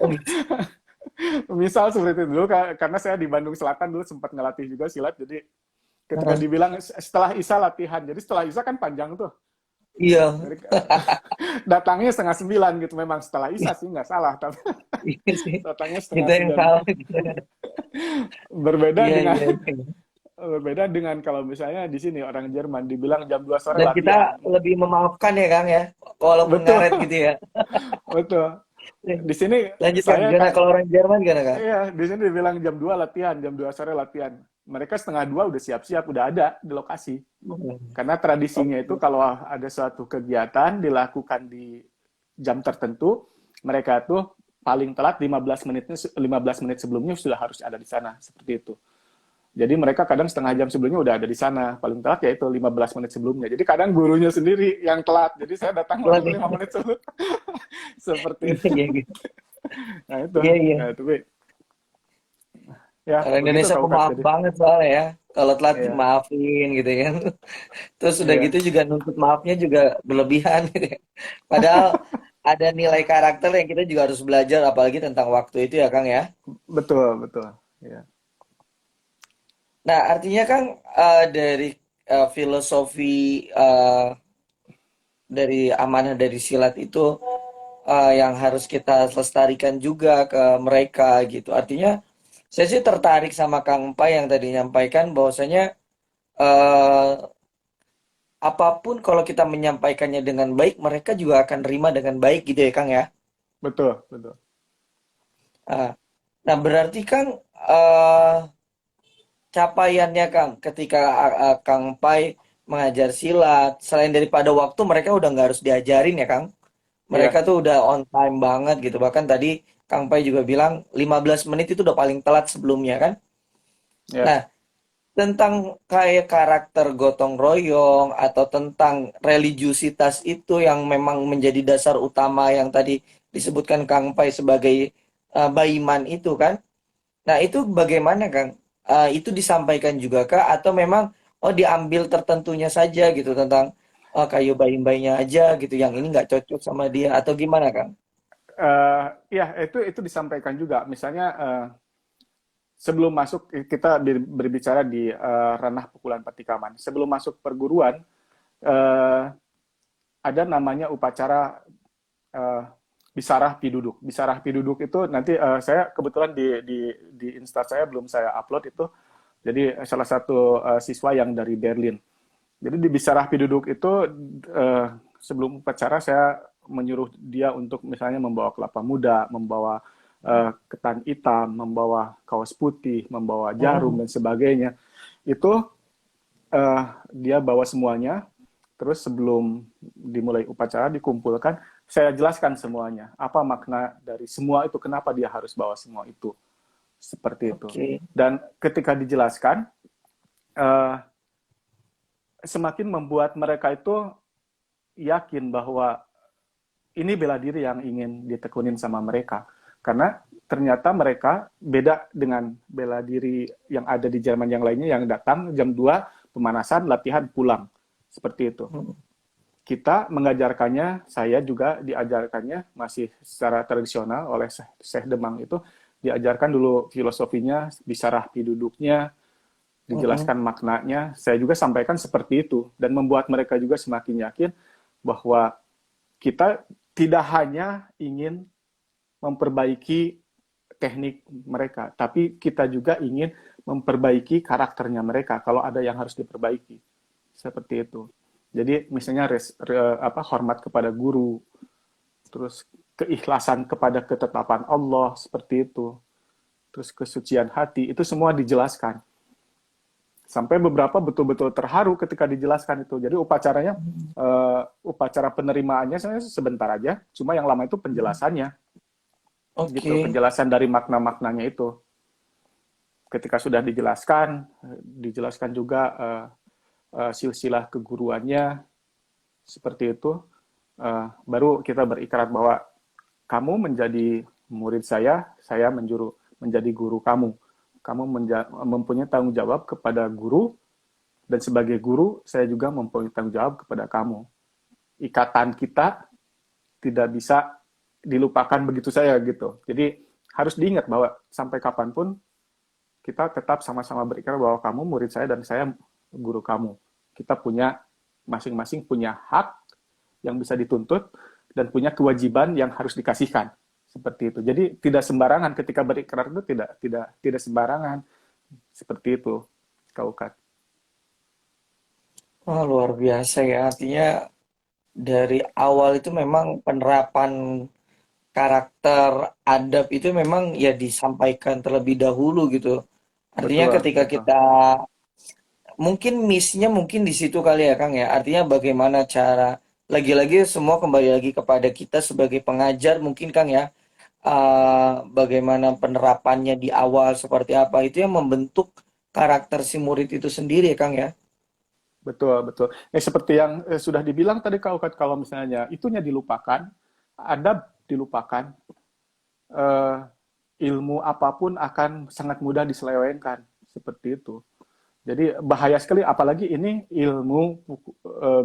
Oh, gitu. Misal seperti itu dulu, karena saya di Bandung Selatan dulu sempat ngelatih juga silat, jadi ketika dibilang setelah Isya latihan, jadi setelah Isya kan panjang tuh. Iya. Datangnya 8:30 gitu, memang setelah Isya sih, nggak salah, tapi Iya sih. datangnya setengah Kita yang sembilan. salah gitu. Berbeda Iya, dengan iya, iya. berbeda dengan kalau misalnya di sini orang Jerman dibilang jam 2 sore Dan kita latihan. lebih memaafkan ya Kang ya, walaupun Betul, ngaret gitu ya. betul. Di sini Lanjut Kang, saya gimana kalau orang Jerman gimana Kang? iya, di sini dibilang jam 2 latihan, jam 2 sore latihan. Mereka setengah 2 udah siap-siap, udah ada di lokasi. Karena tradisinya itu kalau ada suatu kegiatan dilakukan di jam tertentu, mereka tuh paling telat 15 menit sebelumnya sudah harus ada di sana, seperti itu. Jadi mereka kadang setengah jam sebelumnya udah ada di sana, paling telat yaitu 15 menit sebelumnya. Jadi kadang gurunya sendiri yang telat, jadi saya datang langsung 5 menit sebelum. Seperti Iya, itu. iya, iya. Nah itu, Iya, iya. nah, itu ya Orang begitu Indonesia Kak Ukat. pemaaf Jadi banget soalnya ya. Kalau telat ya, dimaafin gitu kan. Terus udah ya gitu juga nuntut maafnya juga berlebihan gitu ya. Padahal ada nilai karakter yang kita juga harus belajar, apalagi tentang waktu itu ya Kang ya. betul betul. Ya, Nah, artinya Kang, dari filosofi dari amanah dari silat itu yang harus kita lestarikan juga ke mereka gitu. Artinya saya sih tertarik sama Kang Pai yang tadi nyampaikan bahwasanya eh, apapun kalau kita menyampaikannya dengan baik, mereka juga akan terima dengan baik gitu ya Kang ya. betul betul. Ah, nah, berarti Kang, eh, capaiannya Kang ketika Kang Pai mengajar silat, selain daripada waktu, mereka udah nggak harus diajarin ya Kang. Mereka Ya, tuh udah on time banget gitu. Bahkan tadi Kang Pai juga bilang 15 menit itu udah paling telat sebelumnya kan. ya. Nah, tentang kayak karakter gotong royong atau tentang religiusitas itu yang memang menjadi dasar utama yang tadi disebutkan Kang Pai sebagai Baiman itu kan. Nah, itu bagaimana Kang? Itu disampaikan juga kah atau memang oh diambil tertentunya saja gitu tentang kayu bayi-bayinya aja gitu yang ini nggak cocok sama dia atau gimana Kang? Ya, itu disampaikan juga. Misalnya sebelum masuk kita berbicara di ranah pukulan patikaman. Sebelum masuk perguruan eh, ada namanya upacara eh, Bisarah Piduduk. Bisarah Piduduk itu nanti saya kebetulan di Insta saya belum saya upload itu. Jadi salah satu siswa yang dari Berlin. Jadi di Bisarah Piduduk itu eh, sebelum upacara saya menyuruh dia untuk misalnya membawa kelapa muda, membawa ketan hitam, membawa kaos putih, membawa jarum Hmm, dan sebagainya. Itu dia bawa semuanya. Terus sebelum dimulai upacara dikumpulkan, saya jelaskan semuanya. Apa makna dari semua itu, kenapa dia harus bawa semua itu. Seperti itu. oke. Dan ketika dijelaskan, eh, semakin membuat mereka itu yakin bahwa ini bela diri yang ingin ditekunin sama mereka. Karena ternyata mereka beda dengan bela diri yang ada di Jerman yang lainnya yang datang jam 2 pemanasan, latihan, pulang. Seperti itu. Hmm, Kita mengajarkannya, saya juga diajarkannya masih secara tradisional oleh Syekh Demang itu, diajarkan dulu filosofinya, bisarah duduknya, hmm, dijelaskan maknanya. Saya juga sampaikan seperti itu dan membuat mereka juga semakin yakin bahwa kita tidak hanya ingin memperbaiki teknik mereka, tapi kita juga ingin memperbaiki karakternya mereka kalau ada yang harus diperbaiki. Seperti itu. Jadi misalnya hormat kepada guru, terus keikhlasan kepada ketetapan Allah seperti itu, terus kesucian hati itu semua dijelaskan. Sampai beberapa betul-betul terharu ketika dijelaskan itu. Jadi upacaranya, hmm. upacara penerimaannya saya sebentar aja, cuma yang lama itu penjelasannya, gitu, Oke. penjelasan dari makna-maknanya itu. Ketika sudah dijelaskan, dijelaskan juga silsilah keguruannya, seperti itu, baru kita berikrar bahwa kamu menjadi murid saya menjadi guru kamu. Kamu mempunyai tanggung jawab kepada guru, dan sebagai guru, saya juga mempunyai tanggung jawab kepada kamu. Ikatan kita tidak bisa dilupakan begitu saja gitu. Jadi harus diingat bahwa sampai kapanpun kita tetap sama-sama berikrar bahwa kamu murid saya dan saya guru kamu. Kita punya masing-masing punya hak yang bisa dituntut dan punya kewajiban yang harus dikasihkan. Seperti itu. Jadi tidak sembarangan ketika berikrar itu tidak sembarangan. Seperti itu, Kaukat. Wah, luar biasa ya. Artinya dari awal itu memang penerapan karakter adab itu memang ya disampaikan terlebih dahulu gitu. Artinya Betul, ketika betul. kita mungkin miss-nya mungkin di situ kali ya Kang ya. Artinya bagaimana cara lagi-lagi semua kembali lagi kepada kita sebagai pengajar mungkin Kang ya. Bagaimana penerapannya di awal seperti apa itu yang membentuk karakter si murid itu sendiri ya Kang ya. Betul, betul. Seperti yang sudah dibilang tadi Kaukat, kalau misalnya itunya dilupakan, adab dilupakan, eh, ilmu apapun akan sangat mudah diselewengkan. Seperti itu. Jadi bahaya sekali, apalagi ini ilmu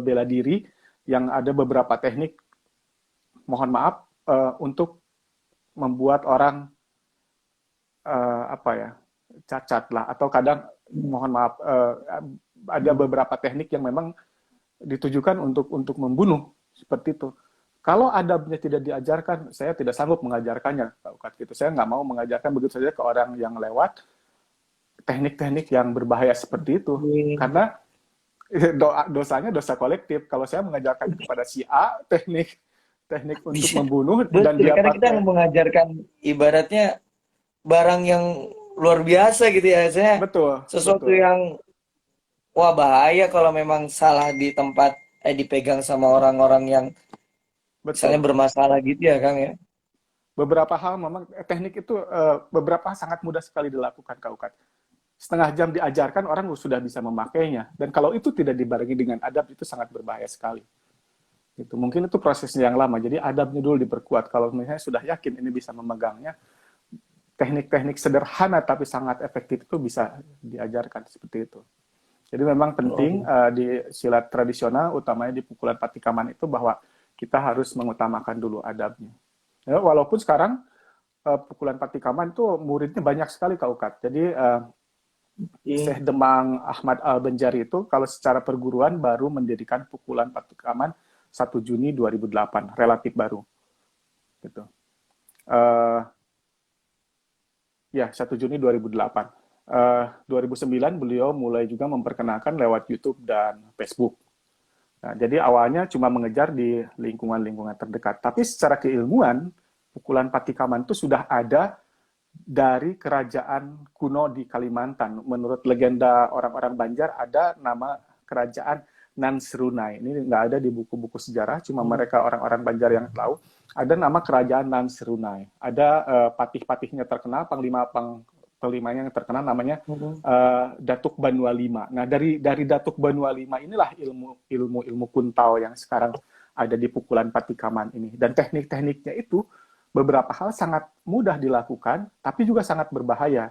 bela diri yang ada beberapa teknik, mohon maaf, untuk membuat orang apa ya, cacat lah, atau kadang mohon maaf, ada beberapa teknik yang memang ditujukan untuk membunuh seperti itu. Kalau adabnya tidak diajarkan, saya tidak sanggup mengajarkannya, Pak Ukat, gitu. Saya nggak mau mengajarkan begitu saja ke orang yang lewat teknik-teknik yang berbahaya seperti itu, Oke. karena dosanya dosa kolektif. Kalau saya mengajarkan kepada si A teknik teknik untuk Bisa. membunuh dan Betul, dia karena kita pakai, mengajarkan ibaratnya barang yang luar biasa gitu ya. Saya betul, sesuatu betul, yang wah bahaya kalau memang salah di tempat dipegang sama orang-orang yang misalnya betul. bermasalah gitu ya Kang ya. Beberapa hal memang teknik itu beberapa sangat mudah sekali dilakukan, Kak Ukat. Setengah jam diajarkan orang sudah bisa memakainya. Dan kalau itu tidak dibarengi dengan adab, itu sangat berbahaya sekali. Gitu. Mungkin itu prosesnya yang lama. Jadi adabnya dulu diperkuat. Kalau misalnya sudah yakin ini bisa memegangnya, teknik-teknik sederhana tapi sangat efektif itu bisa diajarkan seperti itu. Jadi memang Oh, penting di silat tradisional, utamanya di pukulan patikaman itu bahwa kita harus mengutamakan dulu adabnya. Ya, walaupun sekarang pukulan patikaman itu muridnya banyak sekali Kak Ukat. Jadi iya. Syekh Demang Ahmad Al-Benjari itu kalau secara perguruan baru mendirikan pukulan patikaman 1 Juni 2008, relatif baru. Gitu. Uh, ya, 1 Juni 2008. 2009 beliau mulai juga memperkenalkan lewat YouTube dan Facebook. Nah, jadi awalnya cuma mengejar di lingkungan-lingkungan terdekat. Tapi secara keilmuan, pukulan patikaman itu sudah ada dari kerajaan kuno di Kalimantan. Menurut legenda orang-orang Banjar, ada nama kerajaan Nansrunai. Ini nggak ada di buku-buku sejarah, cuma mereka orang-orang Banjar yang tahu. Ada nama kerajaan Nansrunai. Ada patih-patihnya terkenal, panglimanya yang terkenal namanya Mhm. Datuk Banua Lima. Nah, dari Datuk Banua Lima inilah ilmu kuntau yang sekarang ada di pukulan patikaman ini. Dan teknik-tekniknya itu beberapa hal sangat mudah dilakukan, tapi juga sangat berbahaya.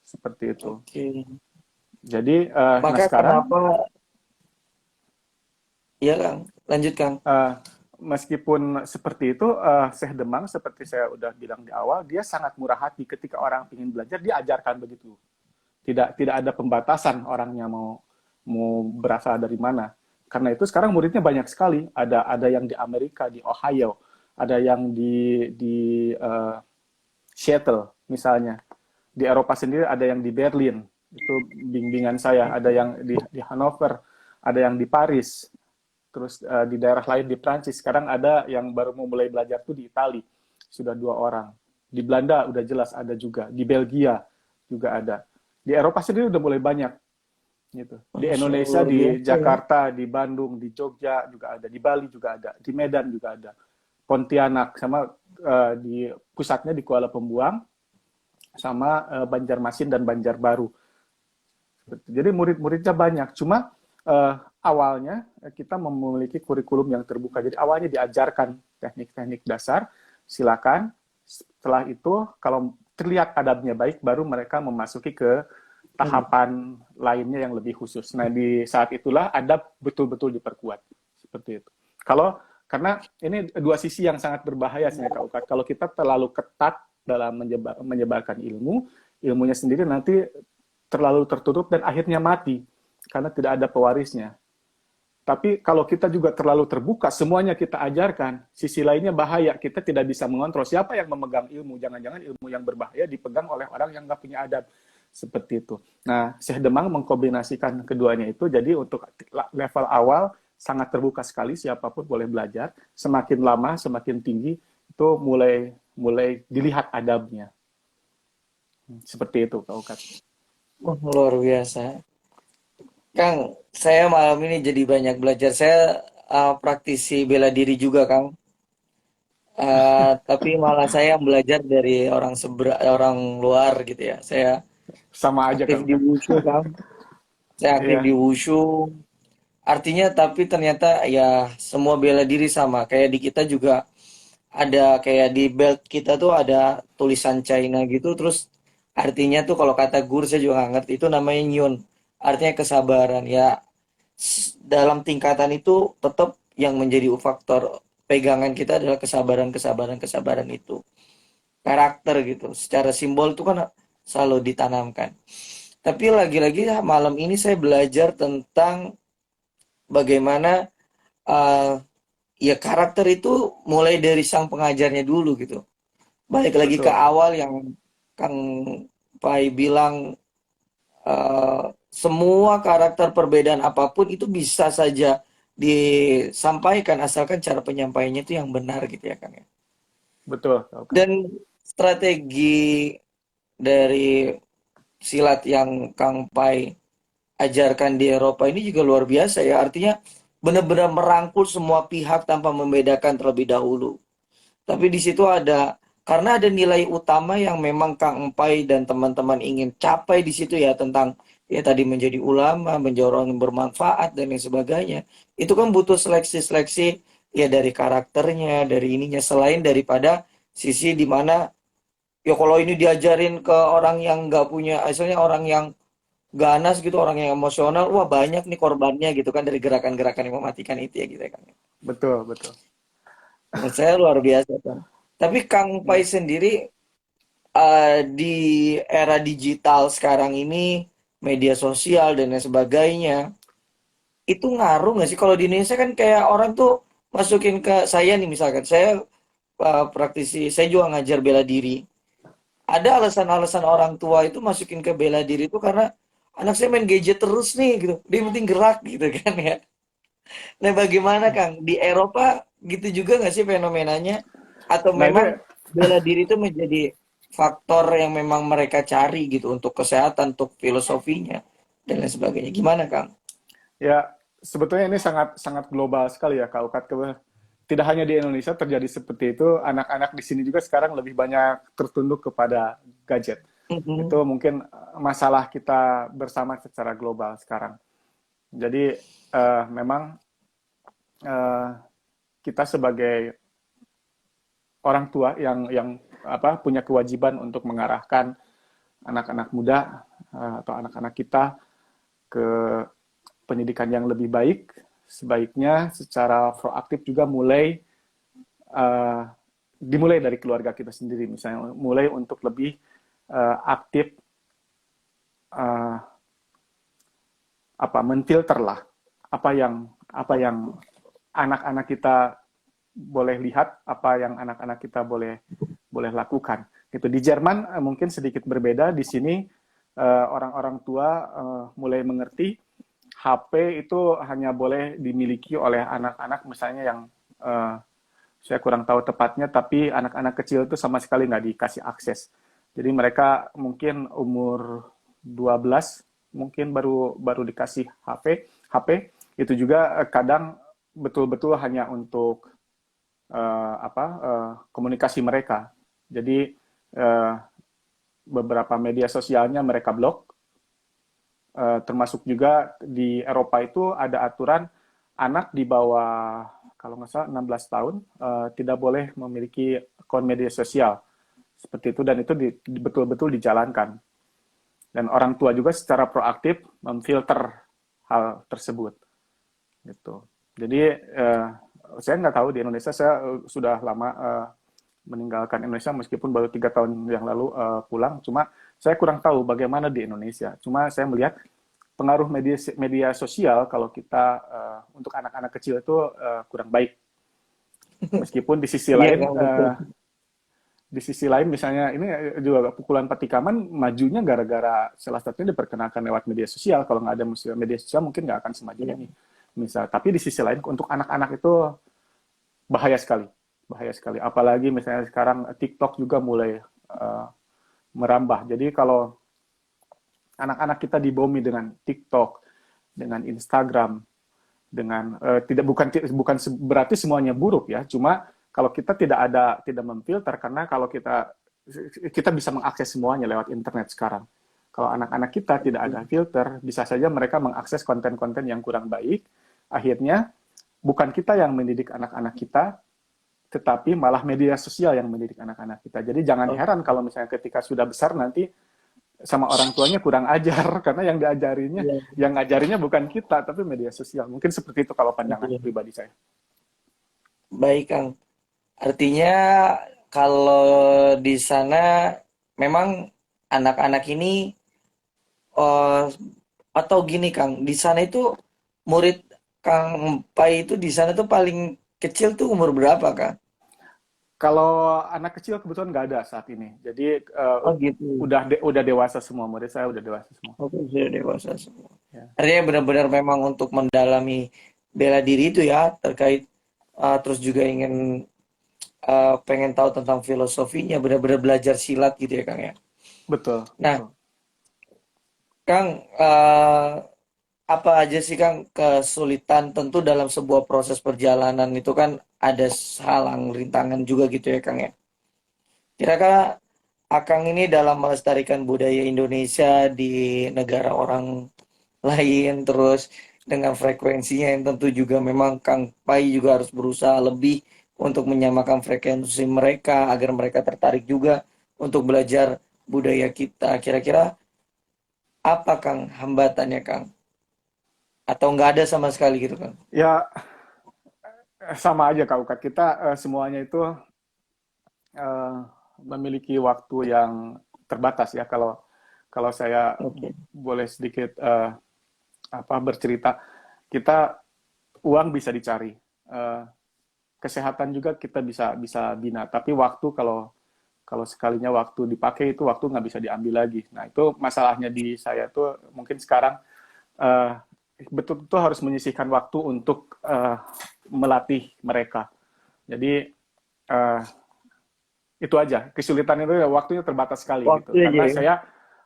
Seperti itu. Oke. Jadi, nah Maka sekarang kenapa, ya Kang, lanjut Kang. uh, meskipun seperti itu, Syekh Demang seperti saya udah bilang di awal, dia sangat murah hati ketika orang ingin belajar, dia ajarkan begitu. Tidak ada pembatasan orangnya mau berasal dari mana. Karena itu sekarang muridnya banyak sekali. Ada yang di Amerika, di Ohio, ada yang di Seattle misalnya. Di Eropa sendiri ada yang di Berlin, itu bimbingan saya. Ada yang di Hanover, ada yang di Paris, terus di daerah lain di Prancis. Sekarang ada yang baru mau mulai belajar tuh di Itali, sudah 2 orang. Di Belanda udah jelas ada juga, di Belgia juga ada. Di Eropa sendiri udah mulai banyak gitu. Di Masya Allah, Indonesia, luar di biasa ya. Jakarta, di Bandung, di Jogja juga ada, di Bali juga ada, di Medan juga ada, Pontianak, sama di pusatnya di Kuala Pembuang, sama Banjarmasin dan Banjarbaru. Jadi murid-muridnya banyak. Cuma awalnya kita memiliki kurikulum yang terbuka. Jadi awalnya diajarkan teknik-teknik dasar, silakan. Setelah itu kalau terlihat adabnya baik, baru mereka memasuki ke Hmm. tahapan lainnya yang lebih khusus. Nah, di saat itulah adab betul-betul diperkuat. Seperti itu. Karena ini dua sisi yang sangat berbahaya sebenarnya Kak Ukat. Kalau kita terlalu ketat dalam menyebarkan ilmu, ilmunya sendiri nanti terlalu tertutup dan akhirnya mati karena tidak ada pewarisnya. Tapi kalau kita juga terlalu terbuka, semuanya kita ajarkan, sisi lainnya bahaya. Kita tidak bisa mengontrol siapa yang memegang ilmu. Jangan-jangan ilmu yang berbahaya dipegang oleh orang yang nggak punya adab. Seperti itu. Nah, Syekh Demang mengkombinasikan keduanya itu, jadi untuk level awal sangat terbuka sekali, siapapun boleh belajar. Semakin lama, semakin tinggi, itu mulai mulai dilihat adabnya. Seperti itu, Kak Ukat. Wah, luar biasa. Kang, saya malam ini jadi banyak belajar. Saya praktisi bela diri juga, Kang. Tapi malah saya belajar dari orang luar gitu ya. Saya Sama aja, aktif Kak di Ukat. wushu, Kang. Saya aktif di Iya, wushu. Artinya tapi ternyata ya semua bela diri sama. Kayak di kita juga ada kayak di belt kita tuh ada tulisan China gitu. Terus artinya tuh kalau kata guru saya juga nggak ngerti. Itu namanya nyun. Artinya kesabaran. Ya dalam tingkatan itu tetap yang menjadi faktor pegangan kita adalah kesabaran, kesabaran, kesabaran itu. Karakter gitu. Secara simbol itu kan selalu ditanamkan. Tapi lagi-lagi malam ini saya belajar tentang bagaimana uh, ya karakter itu mulai dari sang pengajarnya dulu gitu. Balik lagi ke betul. awal yang Kang Pai bilang semua karakter perbedaan apapun itu bisa saja disampaikan asalkan cara penyampaiannya itu yang benar gitu ya Kang ya. Betul, Kak Ukat. Dan strategi dari silat yang Kang Pai ajarkan di Eropa ini juga luar biasa ya. Artinya benar-benar merangkul semua pihak tanpa membedakan terlebih dahulu. Tapi di situ ada karena ada nilai utama yang memang Kang Empai dan teman-teman ingin capai di situ ya tentang ya tadi menjadi ulama, menjadi orang yang bermanfaat dan lain sebagainya. Itu kan butuh seleksi-seleksi ya dari karakternya, dari ininya selain daripada sisi dimana ya kalau ini diajarin ke orang yang nggak punya, misalnya orang yang ganas gitu, orang yang emosional, wah banyak nih korbannya gitu kan dari gerakan-gerakan yang mematikan itu ya gitu ya Kang. Betul, betul. Menurut saya luar biasa kan. Tapi Kang Pai Ya. sendiri di era digital sekarang ini, media sosial dan lain sebagainya, itu ngaruh nggak sih? Kalau di Indonesia kan kayak orang tuh masukin ke saya nih misalkan, saya praktisi, saya juga ngajar bela diri. Ada alasan-alasan orang tua itu masukin ke bela diri itu karena anak saya main gadget terus nih gitu. Dia yang penting gerak gitu kan ya. Nah bagaimana Kang? Di Eropa gitu juga nggak sih fenomenanya? Atau Nah, itu memang bela diri itu menjadi faktor yang memang mereka cari gitu untuk kesehatan, untuk filosofinya dan lain sebagainya. Gimana Kang? ya sebetulnya ini sangat sangat global sekali ya Kak Ukat. Tidak hanya di Indonesia terjadi seperti itu, anak-anak di sini juga sekarang lebih banyak tertunduk kepada gadget. Mhm. Itu mungkin masalah kita bersama secara global sekarang. Jadi memang eh, kita sebagai orang tua yang apa punya kewajiban untuk mengarahkan anak-anak muda atau anak-anak kita ke pendidikan yang lebih baik, sebaiknya secara proaktif juga uh, dimulai dari keluarga kita sendiri, misalnya mulai untuk lebih aktif uh, apa menfilter lah apa yang anak-anak kita boleh lihat, apa yang anak-anak kita boleh boleh lakukan. Gitu. Di Jerman mungkin sedikit berbeda. Di sini orang-orang tua mulai mengerti HP itu hanya boleh dimiliki oleh anak-anak misalnya yang uh, saya kurang tahu tepatnya, tapi anak-anak kecil itu sama sekali nggak dikasih akses. Jadi mereka mungkin umur 12 mungkin baru baru dikasih HP itu juga kadang betul-betul hanya untuk komunikasi mereka. Jadi uh, beberapa media sosialnya mereka blok, termasuk juga di Eropa itu ada aturan anak di bawah kalau nggak salah 16 tahun tidak boleh memiliki akun media sosial seperti itu, dan itu betul-betul dijalankan, dan orang tua juga secara proaktif memfilter hal tersebut gitu. Jadi saya nggak tahu di Indonesia, saya sudah lama meninggalkan Indonesia meskipun baru 3 tahun yang lalu pulang. Cuma saya kurang tahu bagaimana di Indonesia. Cuma saya melihat pengaruh media media sosial kalau kita untuk anak-anak kecil itu kurang baik. Meskipun Iya Kang, betul. di sisi lain misalnya ini juga pukulan Patikaman majunya gara-gara salah satunya diperkenalkan lewat media sosial. Kalau nggak ada media sosial mungkin nggak akan semaju Iya. ini. Misal, tapi di sisi lain untuk anak-anak itu bahaya sekali, bahaya sekali. Apalagi misalnya sekarang TikTok juga mulai merambah. Jadi kalau anak-anak kita dibomi dengan TikTok, dengan Instagram, dengan tidak bukan berarti semuanya buruk ya. Cuma kalau kita tidak memfilter, karena kalau kita bisa mengakses semuanya lewat internet sekarang. Kalau anak-anak kita tidak ada filter, bisa saja mereka mengakses konten-konten yang kurang baik. Akhirnya bukan kita yang mendidik anak-anak kita, tetapi malah media sosial yang mendidik anak-anak kita. Jadi jangan Oh, heran kalau misalnya ketika sudah besar nanti sama orang tuanya kurang ajar karena iya, yang ngajarinya bukan kita tapi media sosial. Mungkin seperti itu kalau pandangan betul. pribadi saya. Baik Kang. Artinya kalau di sana memang anak-anak ini eh, atau gini Kang, di sana itu murid Kang Pai itu di sana tuh paling kecil tuh umur berapa Kang? Kalau anak kecil kebetulan nggak ada saat ini. Jadi Oh gitu. udah dewasa semua, murid saya udah dewasa semua. Oke, sudah dewasa semua. Ya, Artinya benar-benar memang untuk mendalami bela diri itu ya terkait terus juga ingin pengen tahu tentang filosofinya, benar-benar belajar silat gitu ya Kang ya. betul, Nah, betul. Kang, apa aja sih Kang kesulitan tentu dalam sebuah proses perjalanan itu kan ada halang rintangan juga gitu ya Kang ya. Kira-kira Akang ini dalam melestarikan budaya Indonesia di negara orang lain, terus dengan frekuensinya yang tentu juga memang Kang Pai juga harus berusaha lebih untuk menyamakan frekuensi mereka agar mereka tertarik juga untuk belajar budaya kita. Kira-kira apa Kang hambatannya Kang? Atau nggak ada sama sekali gitu Kang? Ya, sama aja Kak Ukat. Kita semuanya itu eh, memiliki waktu yang terbatas ya. Kalau kalau saya Oke. boleh sedikit bercerita, kita uang bisa dicari, eh, kesehatan juga kita bisa bisa bina. Tapi waktu kalau kalau sekalinya waktu dipakai itu waktu nggak bisa diambil lagi. Nah itu masalahnya di saya tuh mungkin sekarang eh, betul-betul harus menyisihkan waktu untuk melatih mereka. Jadi eh, itu aja kesulitan itu ya waktunya terbatas sekali Waktu gitu aja karena ya. saya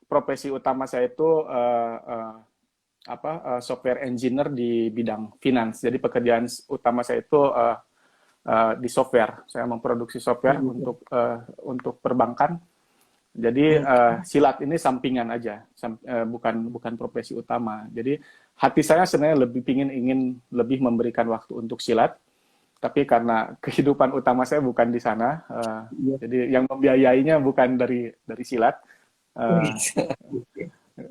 profesi utama saya itu software engineer di bidang finance jadi pekerjaan utama saya itu di software saya memproduksi software Gitu. untuk perbankan jadi Oke. silat ini sampingan aja bukan bukan profesi utama jadi hati saya sebenarnya lebih ingin lebih memberikan waktu untuk silat tapi karena kehidupan utama saya bukan di sana, Iya. jadi yang membiayainya bukan dari silat, Oh, uh, gitu.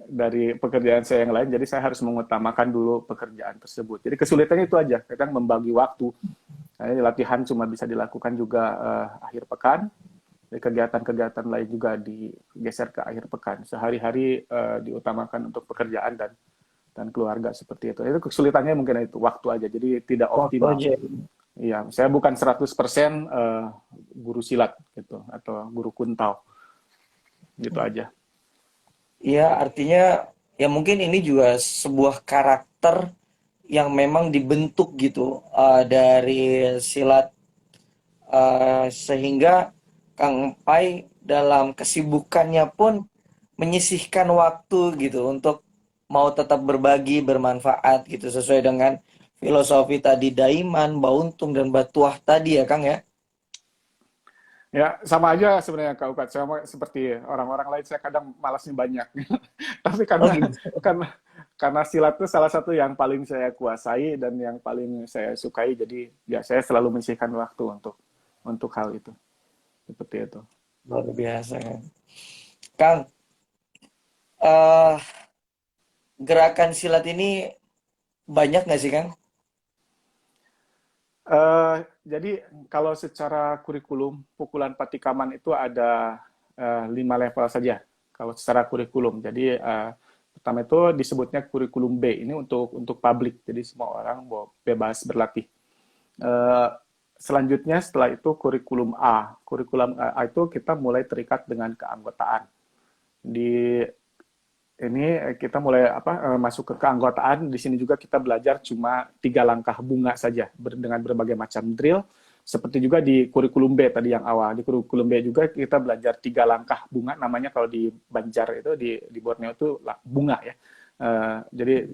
dari pekerjaan saya yang lain, jadi saya harus mengutamakan dulu pekerjaan tersebut. Jadi kesulitannya itu aja, kadang membagi waktu. Nah, ini latihan cuma bisa dilakukan juga akhir pekan, jadi kegiatan-kegiatan lain juga digeser ke akhir pekan. Sehari-hari diutamakan untuk pekerjaan dan keluarga seperti itu. Itu kesulitannya mungkin itu waktu aja, jadi tidak Waktu optimal. aja. Iya, saya bukan 100% guru silat gitu atau guru kuntau gitu aja. Iya, artinya ya mungkin ini juga sebuah karakter yang memang dibentuk gitu dari silat sehingga Kang Pai dalam kesibukannya pun menyisihkan waktu gitu untuk mau tetap berbagi bermanfaat gitu sesuai dengan filosofi tadi Daiman, Bauntung dan Batuah tadi ya Kang ya. Ya, sama aja sebenarnya Kak Ukat. Sama seperti orang-orang lain saya kadang malasnya banyak. Tapi Oh karena gitu. karena karena silat itu salah satu yang paling saya kuasai dan yang paling saya sukai jadi ya saya selalu menyisihkan waktu untuk hal itu. Seperti itu. Luar biasa Kang. Kang, eh gerakan silat ini banyak nggak sih Kang? Jadi kalau secara kurikulum pukulan patikaman itu ada 5 level saja. Kalau secara kurikulum, jadi pertama itu disebutnya kurikulum B. Ini untuk publik, jadi semua orang bebas berlatih. Eh, Selanjutnya setelah itu kurikulum A. Kurikulum A itu kita mulai terikat dengan keanggotaan. Di ini kita mulai masuk ke keanggotaan. Di sini juga kita belajar cuma 3 langkah bunga saja dengan berbagai macam drill. Seperti juga di kurikulum B tadi yang awal. Di kurikulum B juga kita belajar 3 langkah bunga. Namanya kalau di Banjar itu di Borneo itu bunga ya. Jadi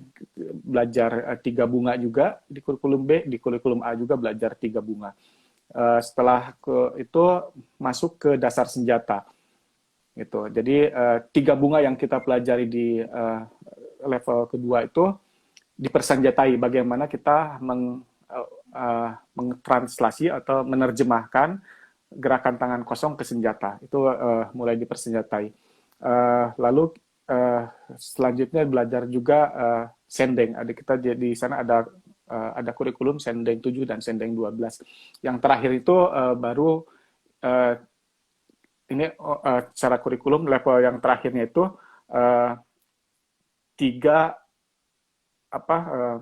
belajar 3 bunga juga di kurikulum B. Di kurikulum A juga belajar 3 bunga. Setelah itu masuk ke dasar senjata gitu. Jadi 3 bunga yang kita pelajari di level kedua itu dipersenjatai bagaimana kita mengtranslasi atau menerjemahkan gerakan tangan kosong ke senjata. Itu mulai dipersenjatai. Lalu selanjutnya belajar juga sendeng. Ada kita di sana ada kurikulum sendeng 7 dan sendeng 12. Yang terakhir itu baru uh, ini secara kurikulum level yang terakhirnya itu uh, tiga uh,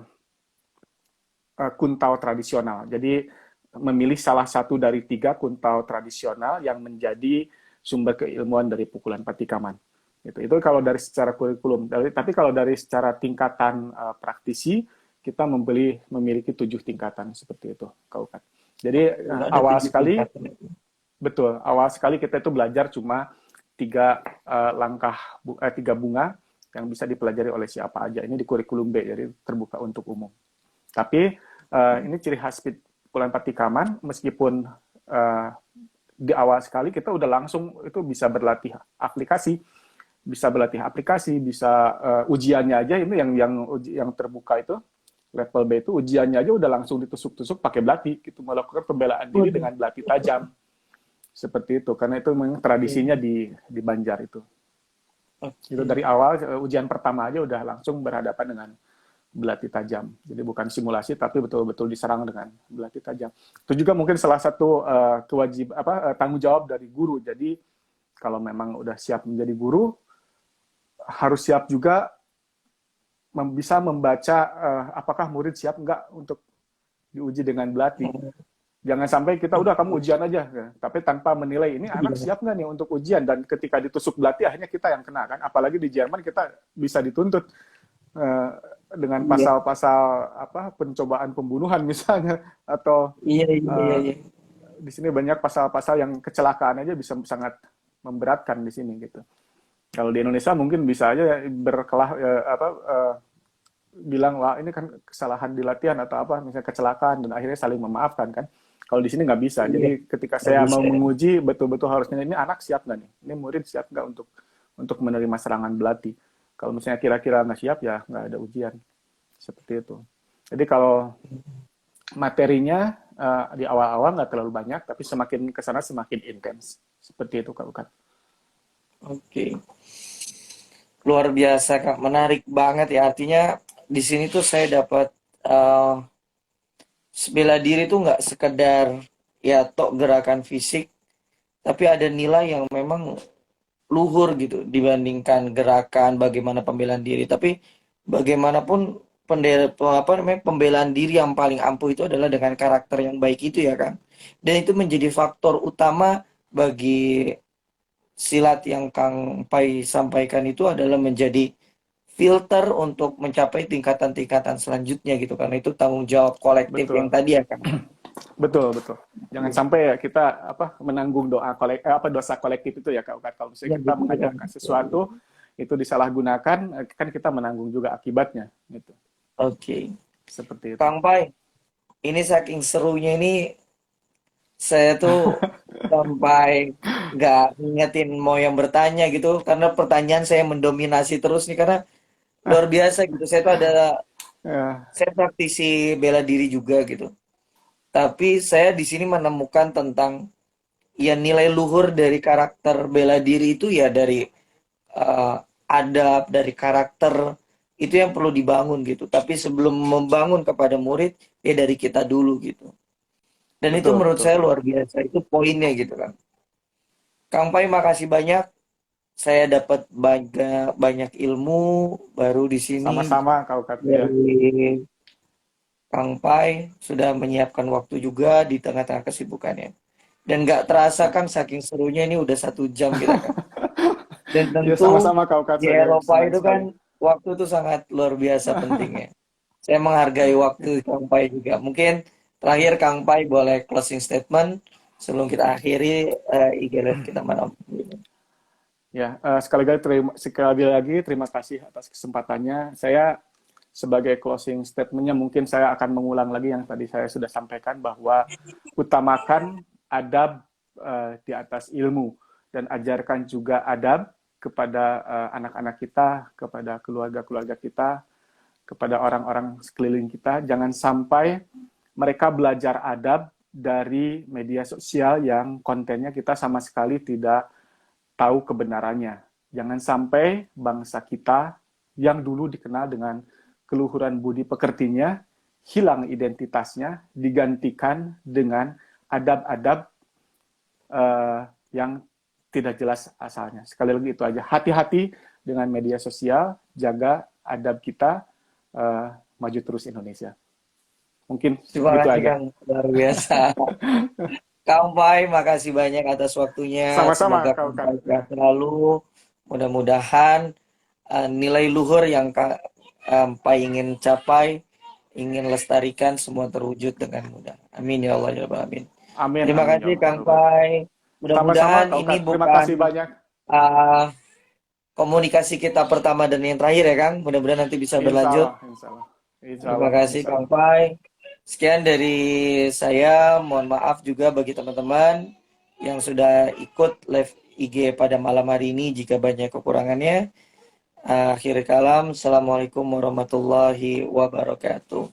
kuntau tradisional. Jadi memilih salah satu dari 3 kuntau tradisional yang menjadi sumber keilmuan dari pukulan patikaman. Itu kalau dari secara kurikulum. Tapi kalau dari secara tingkatan praktisi, kita memiliki 7 tingkatan seperti itu, Kak. Jadi Ada awal 7 tingkat. sekali betul, awal sekali kita itu belajar cuma 3 bunga yang bisa dipelajari oleh siapa aja. Ini di kurikulum B, jadi terbuka untuk umum. Tapi ini ciri khas pukulan patikaman, meskipun uh, di awal sekali kita udah langsung itu bisa berlatih aplikasi, bisa ujiannya aja ini yang terbuka itu level B itu ujiannya aja udah langsung ditusuk-tusuk pakai belati gitu, melakukan pembelaan diri Waduh. dengan belati tajam seperti itu karena itu memang tradisinya di Banjar itu. Itu Oke. dari awal ujian pertama aja udah langsung berhadapan dengan belati tajam. Jadi bukan simulasi tapi betul-betul diserang dengan belati tajam. Itu juga mungkin salah satu tanggung jawab dari guru. Jadi kalau memang udah siap menjadi guru, harus siap juga bisa membaca apakah murid siap nggak untuk diuji dengan belati. Jangan sampai kita udah kamu ujian aja, ya. Tapi tanpa menilai ini anak Iya. siap nggak nih untuk ujian dan ketika ditusuk belati akhirnya kita yang kena kan. Apalagi di Jerman kita bisa dituntut eh, dengan Iya. pasal-pasal pencobaan pembunuhan misalnya atau Iya, iya, iya, eh, iya. di sini banyak pasal-pasal yang kecelakaan aja bisa sangat memberatkan di sini gitu. Kalau di Indonesia mungkin bisa aja berkelah bilang wah ini kan kesalahan di latihan atau apa misalnya kecelakaan dan akhirnya saling memaafkan kan. Kalau di sini nggak bisa. Iya, Jadi ketika nggak saya mau bisa ya. menguji betul-betul harusnya ini anak siap nggak nih? Ini murid siap nggak untuk menerima serangan belati? Kalau misalnya kira-kira nggak siap ya nggak ada ujian seperti itu. Jadi kalau materinya di awal-awal nggak terlalu banyak, tapi semakin ke sana semakin intens. Seperti itu Kak Ukat. Oke. Luar biasa, Kak. Menarik banget ya. Artinya di sini tuh saya dapat eh, bela diri tuh nggak sekedar ya tok gerakan fisik, tapi ada nilai yang memang luhur gitu dibandingkan gerakan bagaimana pembelaan diri. Tapi bagaimanapun apa namanya pembelaan diri yang paling ampuh itu adalah dengan karakter yang baik itu ya kan. Dan itu menjadi faktor utama bagi silat yang Kang Pai sampaikan itu adalah menjadi filter untuk mencapai tingkatan-tingkatan selanjutnya gitu karena itu tanggung jawab kolektif yang Betul. tadi ya Kang. Betul, betul. Jangan sampai ya kita menanggung dosa kolektif itu ya Kak Ukat. Kalau misalnya Ya kita betul Kang. mengajarkan sesuatu itu disalahgunakan, kan kita menanggung juga akibatnya gitu. Oke. Seperti itu. Kang Pai, ini saking serunya ini saya tuh sampai nggak ngingetin mau yang bertanya gitu karena pertanyaan saya mendominasi terus nih karena luar biasa gitu. Ya, Saya praktisi bela diri juga gitu. Tapi saya di sini menemukan tentang ya nilai luhur dari karakter bela diri itu ya dari eh, adab, dari karakter itu yang perlu dibangun gitu. Tapi sebelum membangun kepada murid ya dari kita dulu gitu. Dan itu betul, menurut betul saya Kak luar Ukat. biasa. Itu poinnya gitu kan. Kang Pai makasih banyak. Saya dapat banyak banyak ilmu baru di sini Sama-sama Kak Ukat ya. dari Kang Pai sudah menyiapkan waktu juga di tengah-tengah kesibukannya. Dan nggak terasa Siap. kan saking serunya ini udah 1 jam kita kan. Dan Ya tentu sama-sama Kak Ukat, di saya Eropa senang itu kan sekali. waktu itu sangat luar biasa pentingnya. Saya menghargai waktu Kang Pai juga. Mungkin terakhir Kang Pai boleh closing statement sebelum kita akhiri IG Live kita malam ini. Ya, sekali lagi terima kasih atas kesempatannya. Saya sebagai closing statement-nya mungkin saya akan mengulang lagi yang tadi saya sudah sampaikan bahwa utamakan adab di atas ilmu dan ajarkan juga adab kepada anak-anak kita, kepada keluarga-keluarga kita, kepada orang-orang sekeliling kita. Jangan sampai mereka belajar adab dari media sosial yang kontennya kita sama sekali tidak tahu kebenarannya. Jangan sampai bangsa kita yang dulu dikenal dengan keluhuran budi pekertinya, hilang identitasnya, digantikan dengan adab-adab yang tidak jelas asalnya. Sekali lagi itu aja. Hati-hati dengan media sosial, jaga adab kita, maju terus Indonesia. Mungkin Terima gitu kasih aja. Kang, luar biasa. Kang Pai, makasih banyak atas waktunya. Sama-sama Semoga kau Kang kan. Pai sehat selalu. Mudah-mudahan nilai luhur yang Kang Pai ingin capai, ingin lestarikan semua terwujud dengan mudah. Amin ya Allah ya Rabbal alamin. Amin, Terima amin ya kasih Allah. Kang Pai. Sama-sama Mudah-mudahan kau ini kan. Terima bukan kasih banyak. uh, komunikasi kita pertama dan yang terakhir ya Kang. Mudah-mudahan nanti bisa Insya berlanjut. Allah, insya Allah. Insya Terima Allah, kasih insya Kang Allah. Pai. Sekian dari saya. Mohon maaf juga bagi teman-teman yang sudah ikut live IG pada malam hari ini. Jika banyak kekurangannya, akhir kalam, Assalamualaikum warahmatullahi wabarakatuh.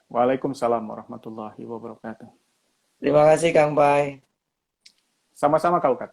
Waalaikumsalam warahmatullahi wabarakatuh. Terima kasih Kang Pai. Sama-sama Kak Ukat.